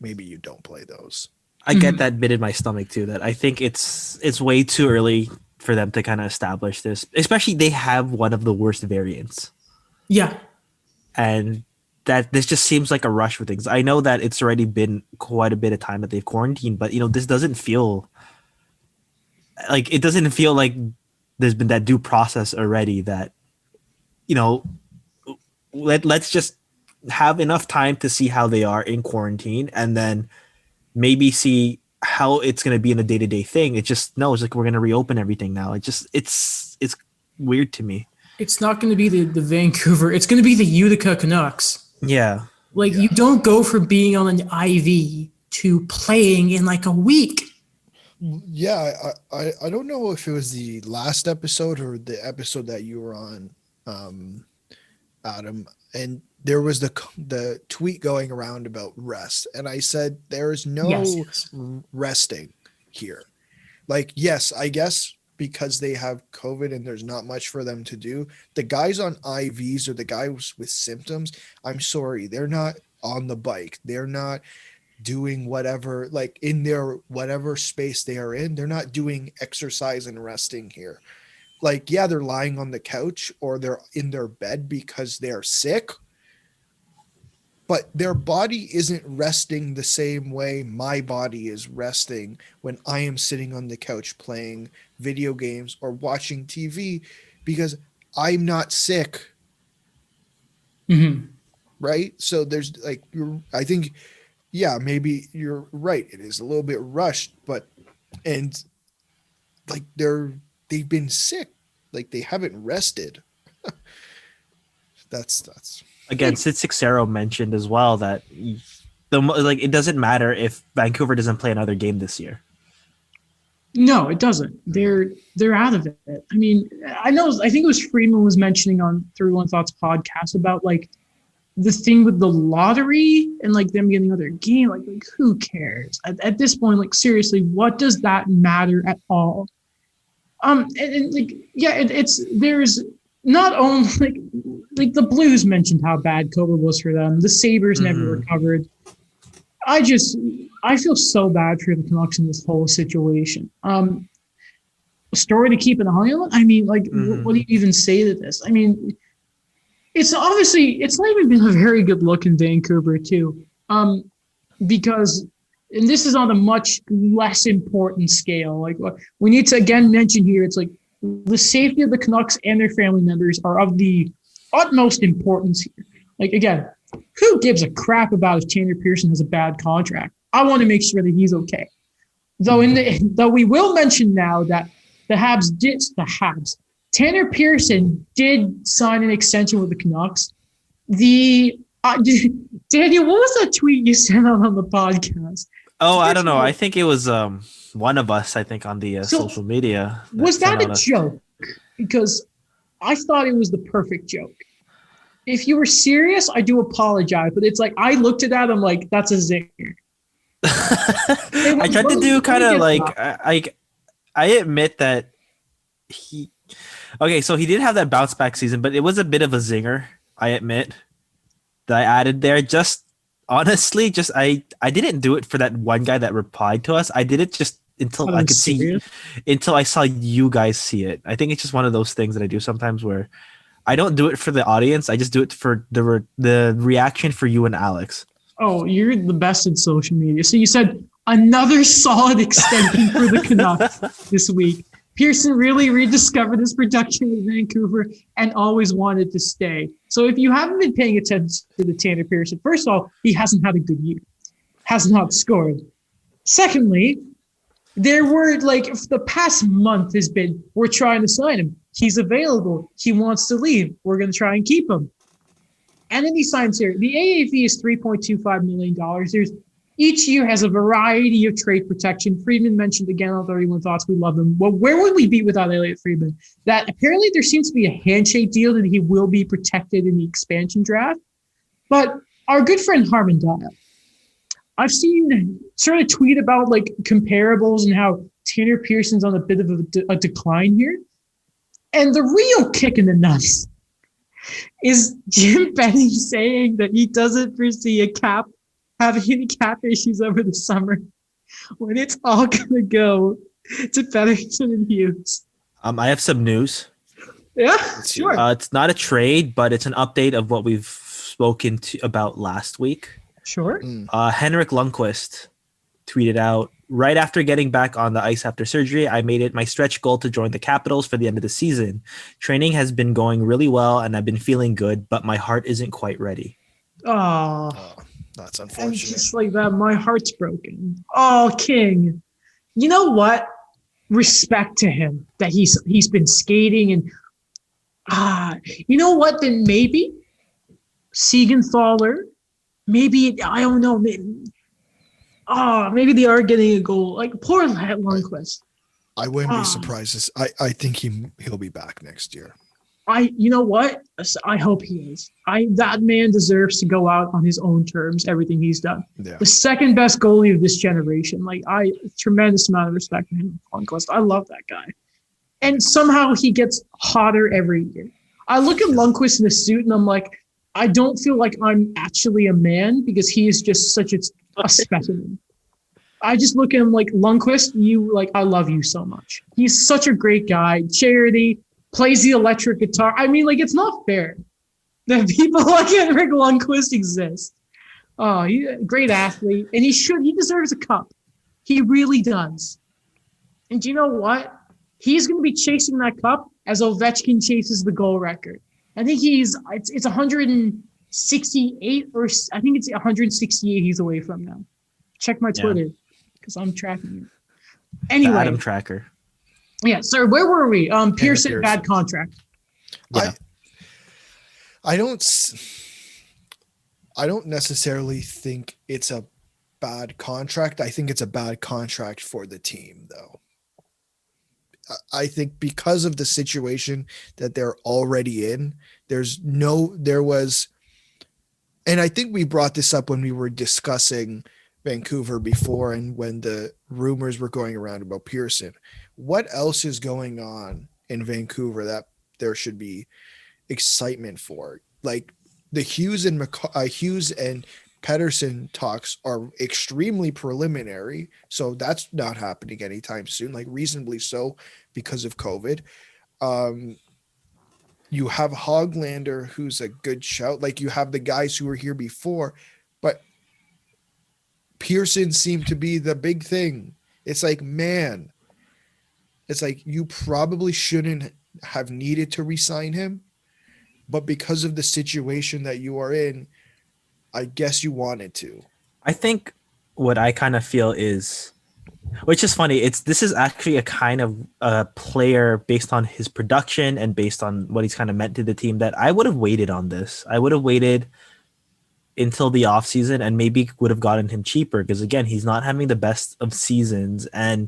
Maybe you don't play those.
I get that bit in my stomach too, that I think it's way too early for them to kind of establish this, especially they have one of the worst variants.
Yeah.
And that this just seems like a rush for things. I know that it's already been quite a bit of time that they've quarantined, but this doesn't feel like there's been that due process already that, let's just have enough time to see how they are in quarantine and then maybe see how it's going to be in a day-to-day thing. It's like we're going to reopen everything now. It's weird to me.
It's not going to be the Vancouver. It's going to be the Utica Canucks.
Yeah.
You don't go from being on an IV to playing in a week.
Yeah, I don't know if it was the last episode or the episode that you were on, Adam, and there was the tweet going around about rest, and I said there is no resting here. Yes, I guess because they have COVID and there's not much for them to do. The guys on IVs or the guys with symptoms, I'm sorry, they're not on the bike. They're not doing whatever, in their whatever space they are in. They're not doing exercise and resting here. They're lying on the couch or they're in their bed because they're sick, but their body isn't resting the same way my body is resting when I am sitting on the couch playing video games or watching TV because I'm not sick.
Mm-hmm.
Right? So there's I think, yeah, maybe you're right. It is a little bit rushed, but they've been sick. They haven't rested. That's
again. Sid Sixero mentioned as well that it doesn't matter if Vancouver doesn't play another game this year.
No, it doesn't. They're out of it. I mean, I think it was Freeman was mentioning on 31 Thoughts podcast about the thing with the lottery and like them getting another game, like who cares at this point? Like seriously, what does that matter at all? And like yeah, it's there's not only like the Blues mentioned how bad COVID was for them. The Sabres never recovered. I feel so bad for the Canucks in this whole situation. A story to keep an eye on. I mean, like, what do you even say to this? I mean, it's obviously it's not even been a very good look in Vancouver too, because and this is on a much less important scale. Like we need to again mention here, it's like the safety of the Canucks and their family members are of the utmost importance here. Like again, who gives a crap about if Tanner Pearson has a bad contract? I want to make sure that he's okay. Though though we will mention now that Tanner Pearson did sign an extension with the Canucks. Daniel, what was that tweet you sent out on the podcast?
Oh, I don't know. I think it was one of us, I think, on the social media.
Was that a joke? Because I thought it was the perfect joke. If you were serious, I do apologize. But it's like, I looked at that, I'm like, that's a zinger.
I tried to do kind of like, I admit that so he did have that bounce back season, but it was a bit of a zinger, I admit, that I added there. Just honestly, I didn't do it for that one guy that replied to us. I did it just until I could see, until I saw you guys see it. I think it's just one of those things that I do sometimes where I don't do it for the audience. I just do it for the reaction for you and Alex.
Oh, you're the best at social media. So you said another solid extension for the Canucks this week. Pearson really rediscovered his production with Vancouver and always wanted to stay. So if you haven't been paying attention to the Tanner Pearson, first of all, he hasn't had a good year, has not scored. Secondly, there were the past month has been, we're trying to sign him. He's available. He wants to leave. We're going to try and keep him. And then he signs here. The AAV is $3.25 million. Each year has a variety of trade protection. Friedman mentioned again on 31 Thoughts. We love him. Well, where would we be without Elliot Friedman? That apparently there seems to be a handshake deal that he will be protected in the expansion draft. But our good friend Harmon Dial, I've seen sort of tweet about comparables and how Tanner Pearson's on a bit of a decline here. And the real kick in the nuts is Jim Benning saying that he doesn't foresee having any cap issues over the summer when it's all going to go to Featherington and Hughes.
I have some news.
Yeah, sure.
It's not a trade, but it's an update of what we've spoken about last week.
Sure.
Henrik Lundqvist tweeted out, right after getting back on the ice after surgery, I made it my stretch goal to join the Capitals for the end of the season. Training has been going really well, and I've been feeling good, but my heart isn't quite ready.
Oh,
that's unfortunate.
And just like that, my heart's broken. Oh, King. You know what? Respect to him that he's been skating and you know what? Then maybe Siegenthaler. Maybe I don't know. Maybe they are getting a goal. Like poor Lundqvist.
I wouldn't be surprised. I think he'll be back next year.
You know what? I hope he is. That man deserves to go out on his own terms. Everything he's done. Yeah. The second best goalie of this generation. Tremendous amount of respect for him. Lundqvist. I love that guy. And somehow he gets hotter every year. I look at Lundqvist in the suit and I'm like, I don't feel like I'm actually a man because he is just such a specimen. I just look at him like, Lundqvist, I love you so much. He's such a great guy. Charity, plays the electric guitar. I mean, it's not fair that people like Henrik Lundqvist exist. Oh, he's a great athlete, and he deserves a cup. He really does. And do you know what? He's going to be chasing that cup as Ovechkin chases the goal record. I think it's 168 or I think it's 168 he's away from now. Check my Twitter because I'm tracking it. Anyway.
The Adam Tracker.
Yeah, sir, where were we? Pearson, bad contract.
Yeah.
I don't necessarily think it's a bad contract. I think it's a bad contract for the team, though. I think because of the situation that they're already in, there was And I think we brought this up when we were discussing Vancouver before and when the rumors were going around about Pearson. What else is going on in Vancouver that there should be excitement for? Like the Hughes and Pedersen talks are extremely preliminary, so that's not happening anytime soon, like reasonably so because of COVID. You have Hoglander, who's a good shout. Like you have the guys who were here before, but Pearson seemed to be the big thing. It's like, man, it's like you probably shouldn't have needed to re-sign him, but because of the situation that you are in, I guess you wanted to.
I think what I kind of feel is, which is funny, this is actually a kind of a player based on his production and based on what he's kind of meant to the team that I would have waited on this. I would have waited until the offseason and maybe would have gotten him cheaper because, again, he's not having the best of seasons. And,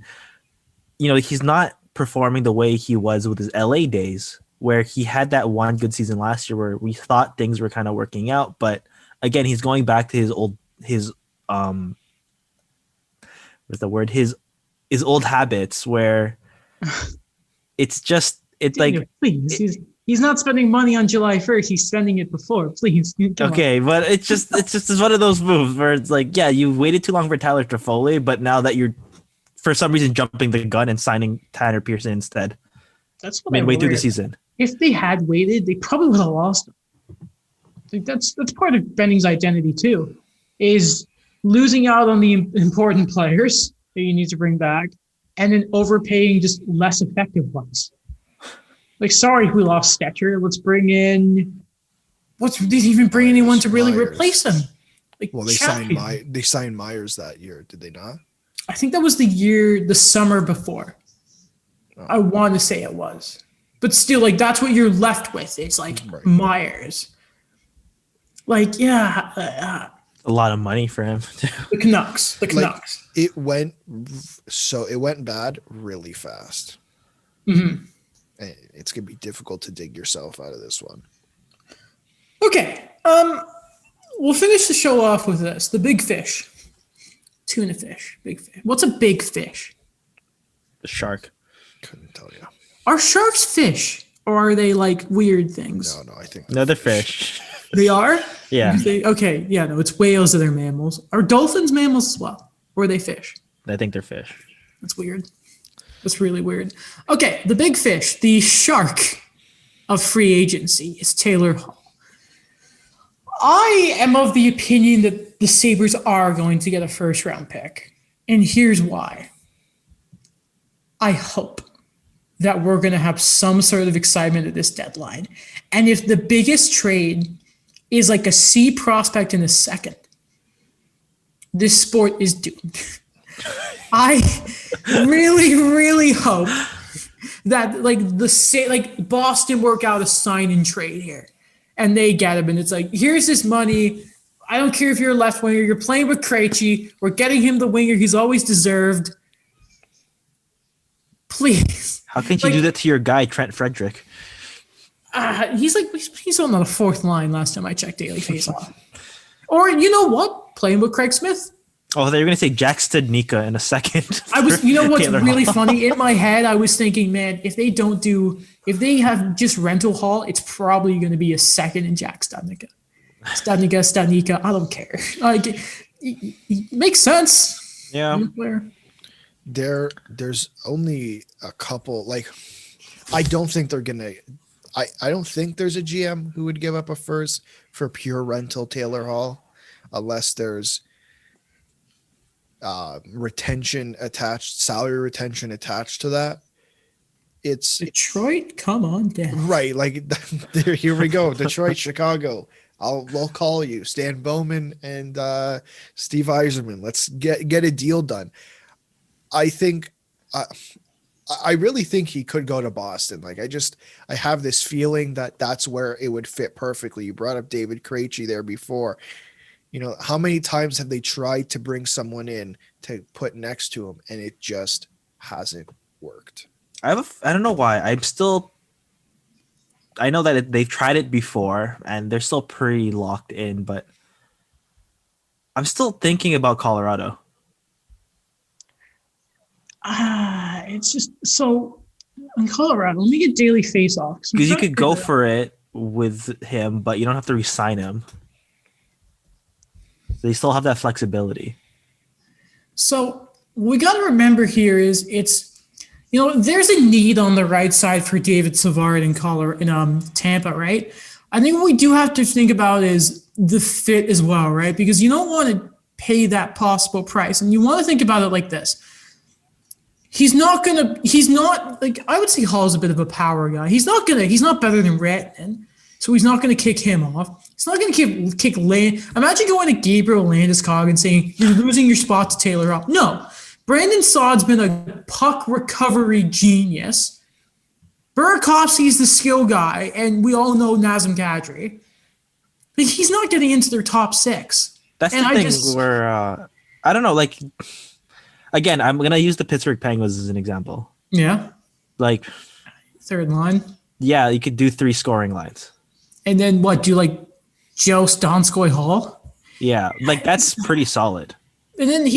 he's not performing the way he was with his LA days where he had that one good season last year where we thought things were kind of working out. But, again, he's going back to his old habits where
he's not spending money on July 1st. He's spending it before. Please.
Okay, but it's just one of those moves where it's like, yeah, you waited too long for Tyler Toffoli, but now that you're for some reason jumping the gun and signing Tanner Pearson instead.
That's what
midway through the season.
If they had waited, they probably would have lost him. I think that's part of Benning's identity too, is losing out on the important players that you need to bring back, and then overpaying just less effective ones. Like, sorry, we lost Stetcher. Let's bring in. Did he even bring anyone to really replace him? Like,
well, they signed Myers that year, did they not?
I think that was the summer before. Oh. I want to say it was, but still, like that's what you're left with. It's like right. Myers. Like, yeah.
A lot of money for him.
The Canucks.
Like, it went bad really fast.
Mm-hmm.
It's gonna be difficult to dig yourself out of this one.
Okay. We'll finish the show off with this. The big fish. Tuna fish. Big fish. What's a big fish?
The shark.
Couldn't tell you.
Are sharks fish? Or are they like weird things?
No, I think
they're fish.
They are?
Yeah.
Okay. Yeah, no, it's whales that are mammals. Are dolphins mammals as well? Or are they fish?
I think they're fish.
That's weird. That's really weird. Okay, the big fish, the shark of free agency is Taylor Hall. I am of the opinion that the Sabres are going to get a first-round pick. And here's why. I hope that we're going to have some sort of excitement at this deadline. And if the biggest trade is like a C prospect in a second, this sport is doomed. I really, really hope that like Boston work out a sign and trade here and they get him. And it's like, here's this money. I don't care if you're a left winger. You're playing with Krejci. We're getting him the winger he's always deserved. Please.
How can you do that to your guy, Trent Frederick?
He's on the fourth line last time I checked daily faceoff. Or you know what? Playing with Craig Smith.
Oh, they were going to say Jack Studnicka in a second.
You know what's really funny? In my head, I was thinking, man, if they have just rental hall, it's probably going to be a second in Jack Studnicka. Studnicka, I don't care. Like, it makes sense.
Yeah.
There's only a couple, like, I don't think they're going to, I don't think there's a GM who would give up a first for pure rental Taylor Hall, unless there's salary retention attached to that. It's
Detroit, come on down.
Right, like here we go. Detroit, Chicago. We'll call you Stan Bowman and Steve Yzerman. Let's get a deal done. I think I really think he could go to Boston. Like I have this feeling that that's where it would fit perfectly. You brought up David Krejci there before. You know, how many times have they tried to bring someone in to put next to him and it just hasn't worked?
I don't know why. I know that they've tried it before and they're still pretty locked in, but I'm still thinking about Colorado.
It's just so in Colorado. Let me get daily face-offs.
Because you could go for it with him, but you don't have to re-sign him. So you still have that flexibility.
So what we got to remember here is there's a need on the right side for David Savard in Tampa, right? I think what we do have to think about is the fit as well, right? Because you don't want to pay that possible price, and you want to think about it like this. He's not like, I would say Hall's a bit of a power guy. He's not better than Rantanen, so he's not gonna kick him off. He's not gonna kick Land. Imagine going to Gabriel Landeskog and saying you're losing your spot to Taylor Hall. No, Brandon Saad's been a puck recovery genius. Burakovsky's the skill guy, and we all know Nazem Kadri. Like, he's not getting into their top six.
That's the thing where I don't know, like. Again, I'm going to use the Pittsburgh Penguins as an example.
Yeah.
Like,
third line.
Yeah, you could do 3 scoring lines.
And then what? Do like Joe Donskoy Hall?
Yeah, like that's pretty solid.
And then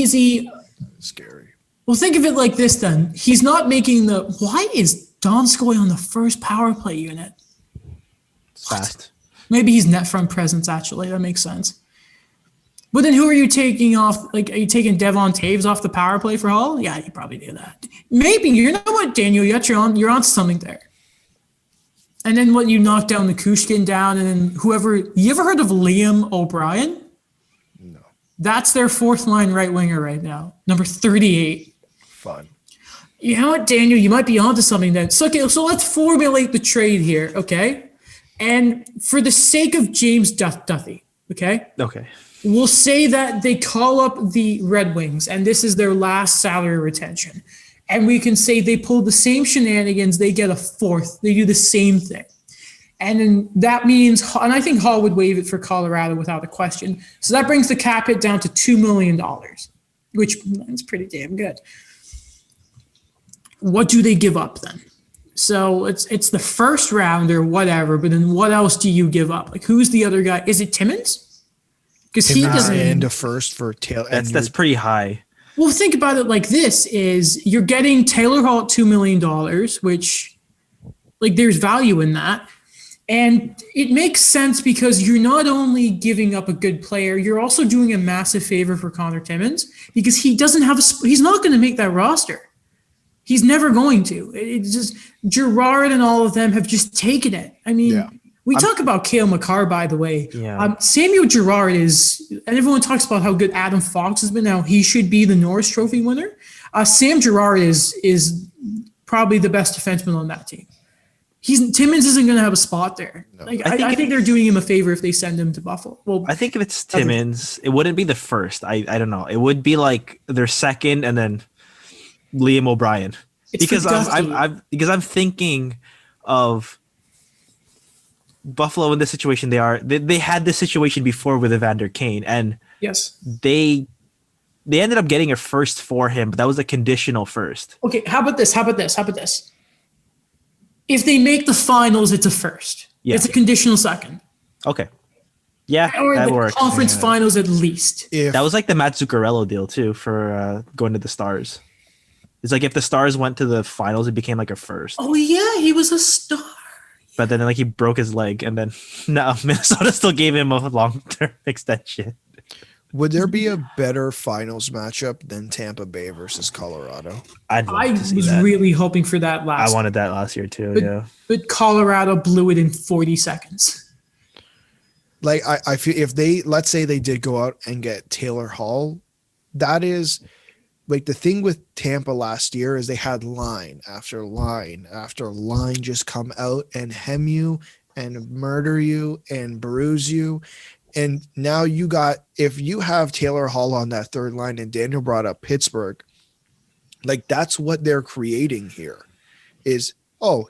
scary.
Well, think of it like this then. He's not making why is Donskoy on the first power play unit?
It's fast.
Maybe he's net front presence, actually. That makes sense. But then who are you taking off? Like, are you taking Devon Taves off the power play for Hall? Yeah, you probably do that. Maybe. You know what, Daniel? You're on something there. And then you knock down the Kushkin down, and then whoever. You ever heard of Liam O'Brien?
No.
That's their fourth line right winger right now, number 38.
Fun. You
know what, Daniel? You might be onto something then. So let's formulate the trade here, okay? And for the sake of James Duthie, okay?
Okay.
We'll say that they call up the Red Wings, and this is their last salary retention. And we can say they pull the same shenanigans, they get a fourth, they do the same thing. And then that means, and I think Hall would waive it for Colorado without a question. So that brings the cap hit down to $2 million, which is pretty damn good. What do they give up then? So it's the first round or whatever, but then what else do you give up? Like, who's the other guy? Is it Timmins? Because he doesn't
end a first for Taylor.
That's pretty high.
Well, think about it like this: is you're getting Taylor Hall at $2 million, which, like, there's value in that, and it makes sense because you're not only giving up a good player, you're also doing a massive favor for Connor Timmins because he doesn't have he's not going to make that roster. He's never going to. It's just Gerard and all of them have just taken it. I mean. Yeah. We talk about Cale Makar, by the way.
Yeah.
Samuel Girard and everyone talks about how good Adam Fox has been. Now he should be the Norris Trophy winner. Sam Girard is probably the best defenseman on that team. Timmins isn't going to have a spot there. No. Like, I think they're doing him a favor if they send him to Buffalo. Well,
I think if it's Timmins, it wouldn't be the first. I don't know. It would be like their second and then Liam O'Brien. Because I'm thinking of Buffalo in this situation. They had this situation before with Evander Kane, and
yes,
they ended up getting a first for him, but that was a conditional first.
Okay, how about this? If they make the finals, it's a first. Yeah. It's a conditional second.
Okay. Yeah,
or
that
the
works.
Conference finals at least.
That was like the Matt Zuccarello deal too for going to the Stars. It's like if the Stars went to the finals, it became like a first.
Oh yeah, he was a star.
But then like he broke his leg, and then no, Minnesota still gave him a long-term extension.
Would there be a better finals matchup than Tampa Bay versus Colorado?
I was really hoping for that last.
I wanted that last year too.
But Colorado blew it in 40 seconds.
Like I feel if let's say they did go out and get Taylor Hall, that is. Like the thing with Tampa last year is they had line after line after line just come out and hem you and murder you and bruise you. And now if you have Taylor Hall on that third line, and Daniel brought up Pittsburgh, like that's what they're creating here is,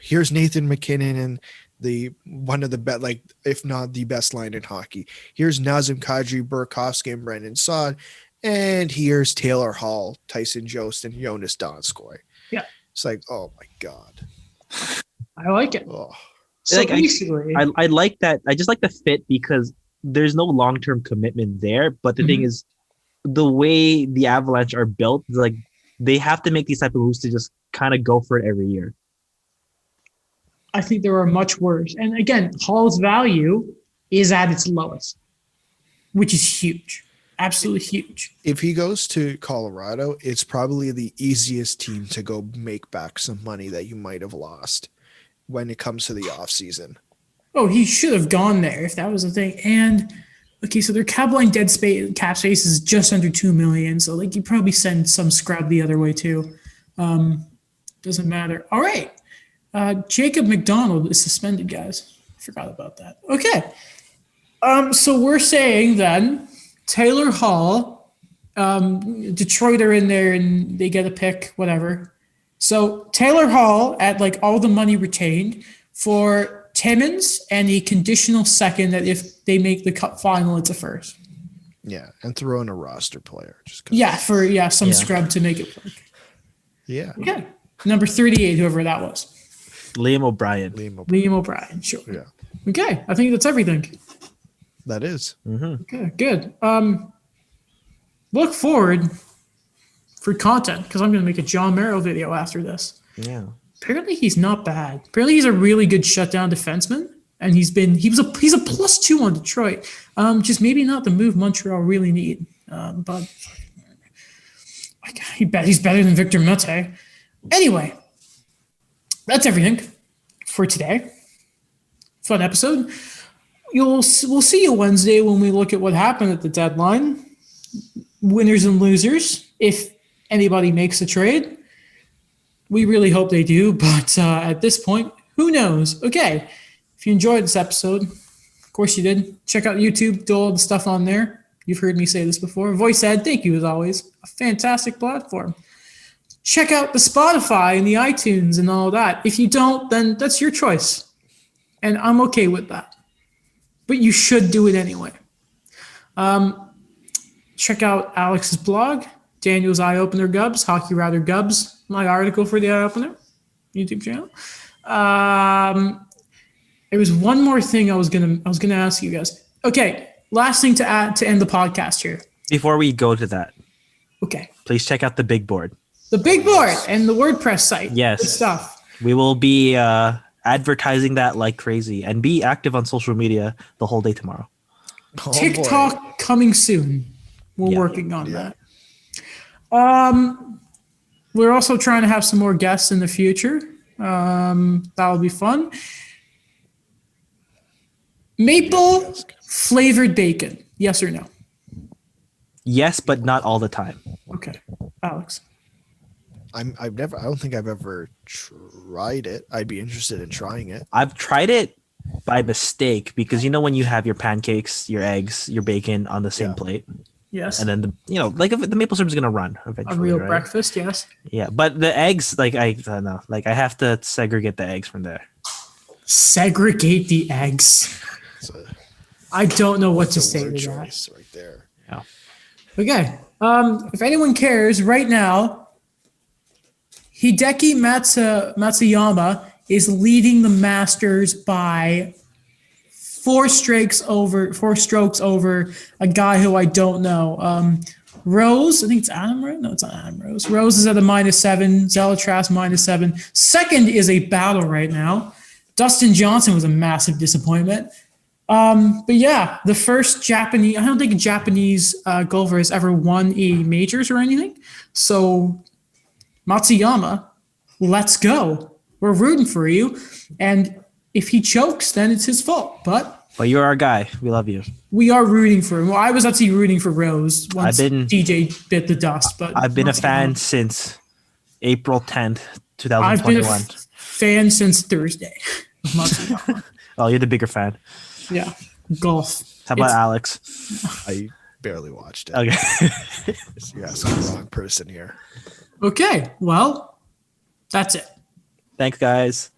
here's Nathan McKinnon and one of the best, like if not the best line in hockey. Here's Nazem Kadri, Burakovsky, and Brandon Saad. And here's Taylor Hall, Tyson Jost, and Jonas Donskoy.
Yeah.
It's like, oh my God.
I like it.
Oh.
So
like, I like that. I just like the fit because there's no long-term commitment there. But the thing is, the way the Avalanche are built, like they have to make these type of moves to just kind of go for it every year.
I think there are much worse. And again, Hall's value is at its lowest, which is huge. Absolutely huge.
If he goes to Colorado, it's probably the easiest team to go make back some money that you might have lost when it comes to the offseason.
Oh, he should have gone there if that was the thing. And okay, so their cap line cap space is just under $2 million. So like you probably send some scrub the other way too. Doesn't matter. All right. Jacob McDonald is suspended, guys. Forgot about that. Okay. So we're saying then Taylor Hall, Detroit are in there and they get a pick, whatever. So Taylor Hall at like all the money retained for Timmins and a conditional second that if they make the cup final, it's a first.
Yeah, and throw in a roster player.
Some scrub to make it work.
Yeah.
Okay. Number 38, whoever that was.
Liam O'Brien.
Liam O'Brien, sure.
Yeah.
Okay, I think that's everything.
That is.
Mm-hmm.
Okay, good. Look forward for content because I'm going to make a John Merrill video after this.
Yeah.
Apparently, he's not bad. Apparently, he's a really good shutdown defenseman, and he's a +2 on Detroit. Just maybe not the move Montreal really need. But he's better than Victor Mete. Anyway, that's everything for today. Fun episode. We'll see you Wednesday when we look at what happened at the deadline. Winners and losers, if anybody makes a trade. We really hope they do, but at this point, who knows? Okay, if you enjoyed this episode, of course you did, check out YouTube, do all the stuff on there. You've heard me say this before. Voice Ad, thank you as always. A fantastic platform. Check out the Spotify and the iTunes and all that. If you don't, then that's your choice. And I'm okay with that. But you should do it anyway. Check out Alex's blog, Daniel's Eye Opener Gubs, Hockey Router Gubs, my article for the Eye Opener YouTube channel. There was one more thing I was gonna ask you guys. Okay, last thing to add to end the podcast here.
Before we go to that,
okay,
please check out the big board.
The big board and the WordPress site.
Yes.
Good stuff.
We will be advertising that like crazy and be active on social media the whole day tomorrow.
Oh,
TikTok coming soon. We're working on that. We're also trying to have some more guests in the future. That'll be fun. Maple flavored bacon. Yes or no?
Yes, but not all the time.
Okay. Alex.
I don't think I've ever tried it. I'd be interested in trying it.
I've tried it by mistake because when you have your pancakes, your eggs, your bacon on the same plate.
Yes.
And then the maple syrup is gonna run eventually.
A real
right?
breakfast, yes.
Yeah, but the eggs, I don't know, I have to segregate the eggs from there.
Segregate the eggs. I don't know what to say to that.
Choice right there.
Yeah.
Okay. If anyone cares, right now, Hideki Matsuyama is leading the Masters by 4 strokes over a guy who I don't know. Rose, I think it's Adam Rose. No, it's not Adam Rose. Rose is at a -7. Zelatras -7. Second is a battle right now. Dustin Johnson was a massive disappointment. But yeah, the first Japanese, I don't think a Japanese golfer has ever won a majors or anything. So Matsuyama, let's go. We're rooting for you. And if he chokes, then it's his fault. But
you're our guy. We love you.
We are rooting for him. Well, I was actually rooting for Rose once DJ bit the dust. But
I've been a fan since April 10th, 2021.
I've been a fan since Thursday.
Oh, you're the bigger fan.
Yeah. Golf.
How about Alex?
I barely watched it.
Okay.
You're asking the wrong person here.
Okay. Well, that's it.
Thanks, guys.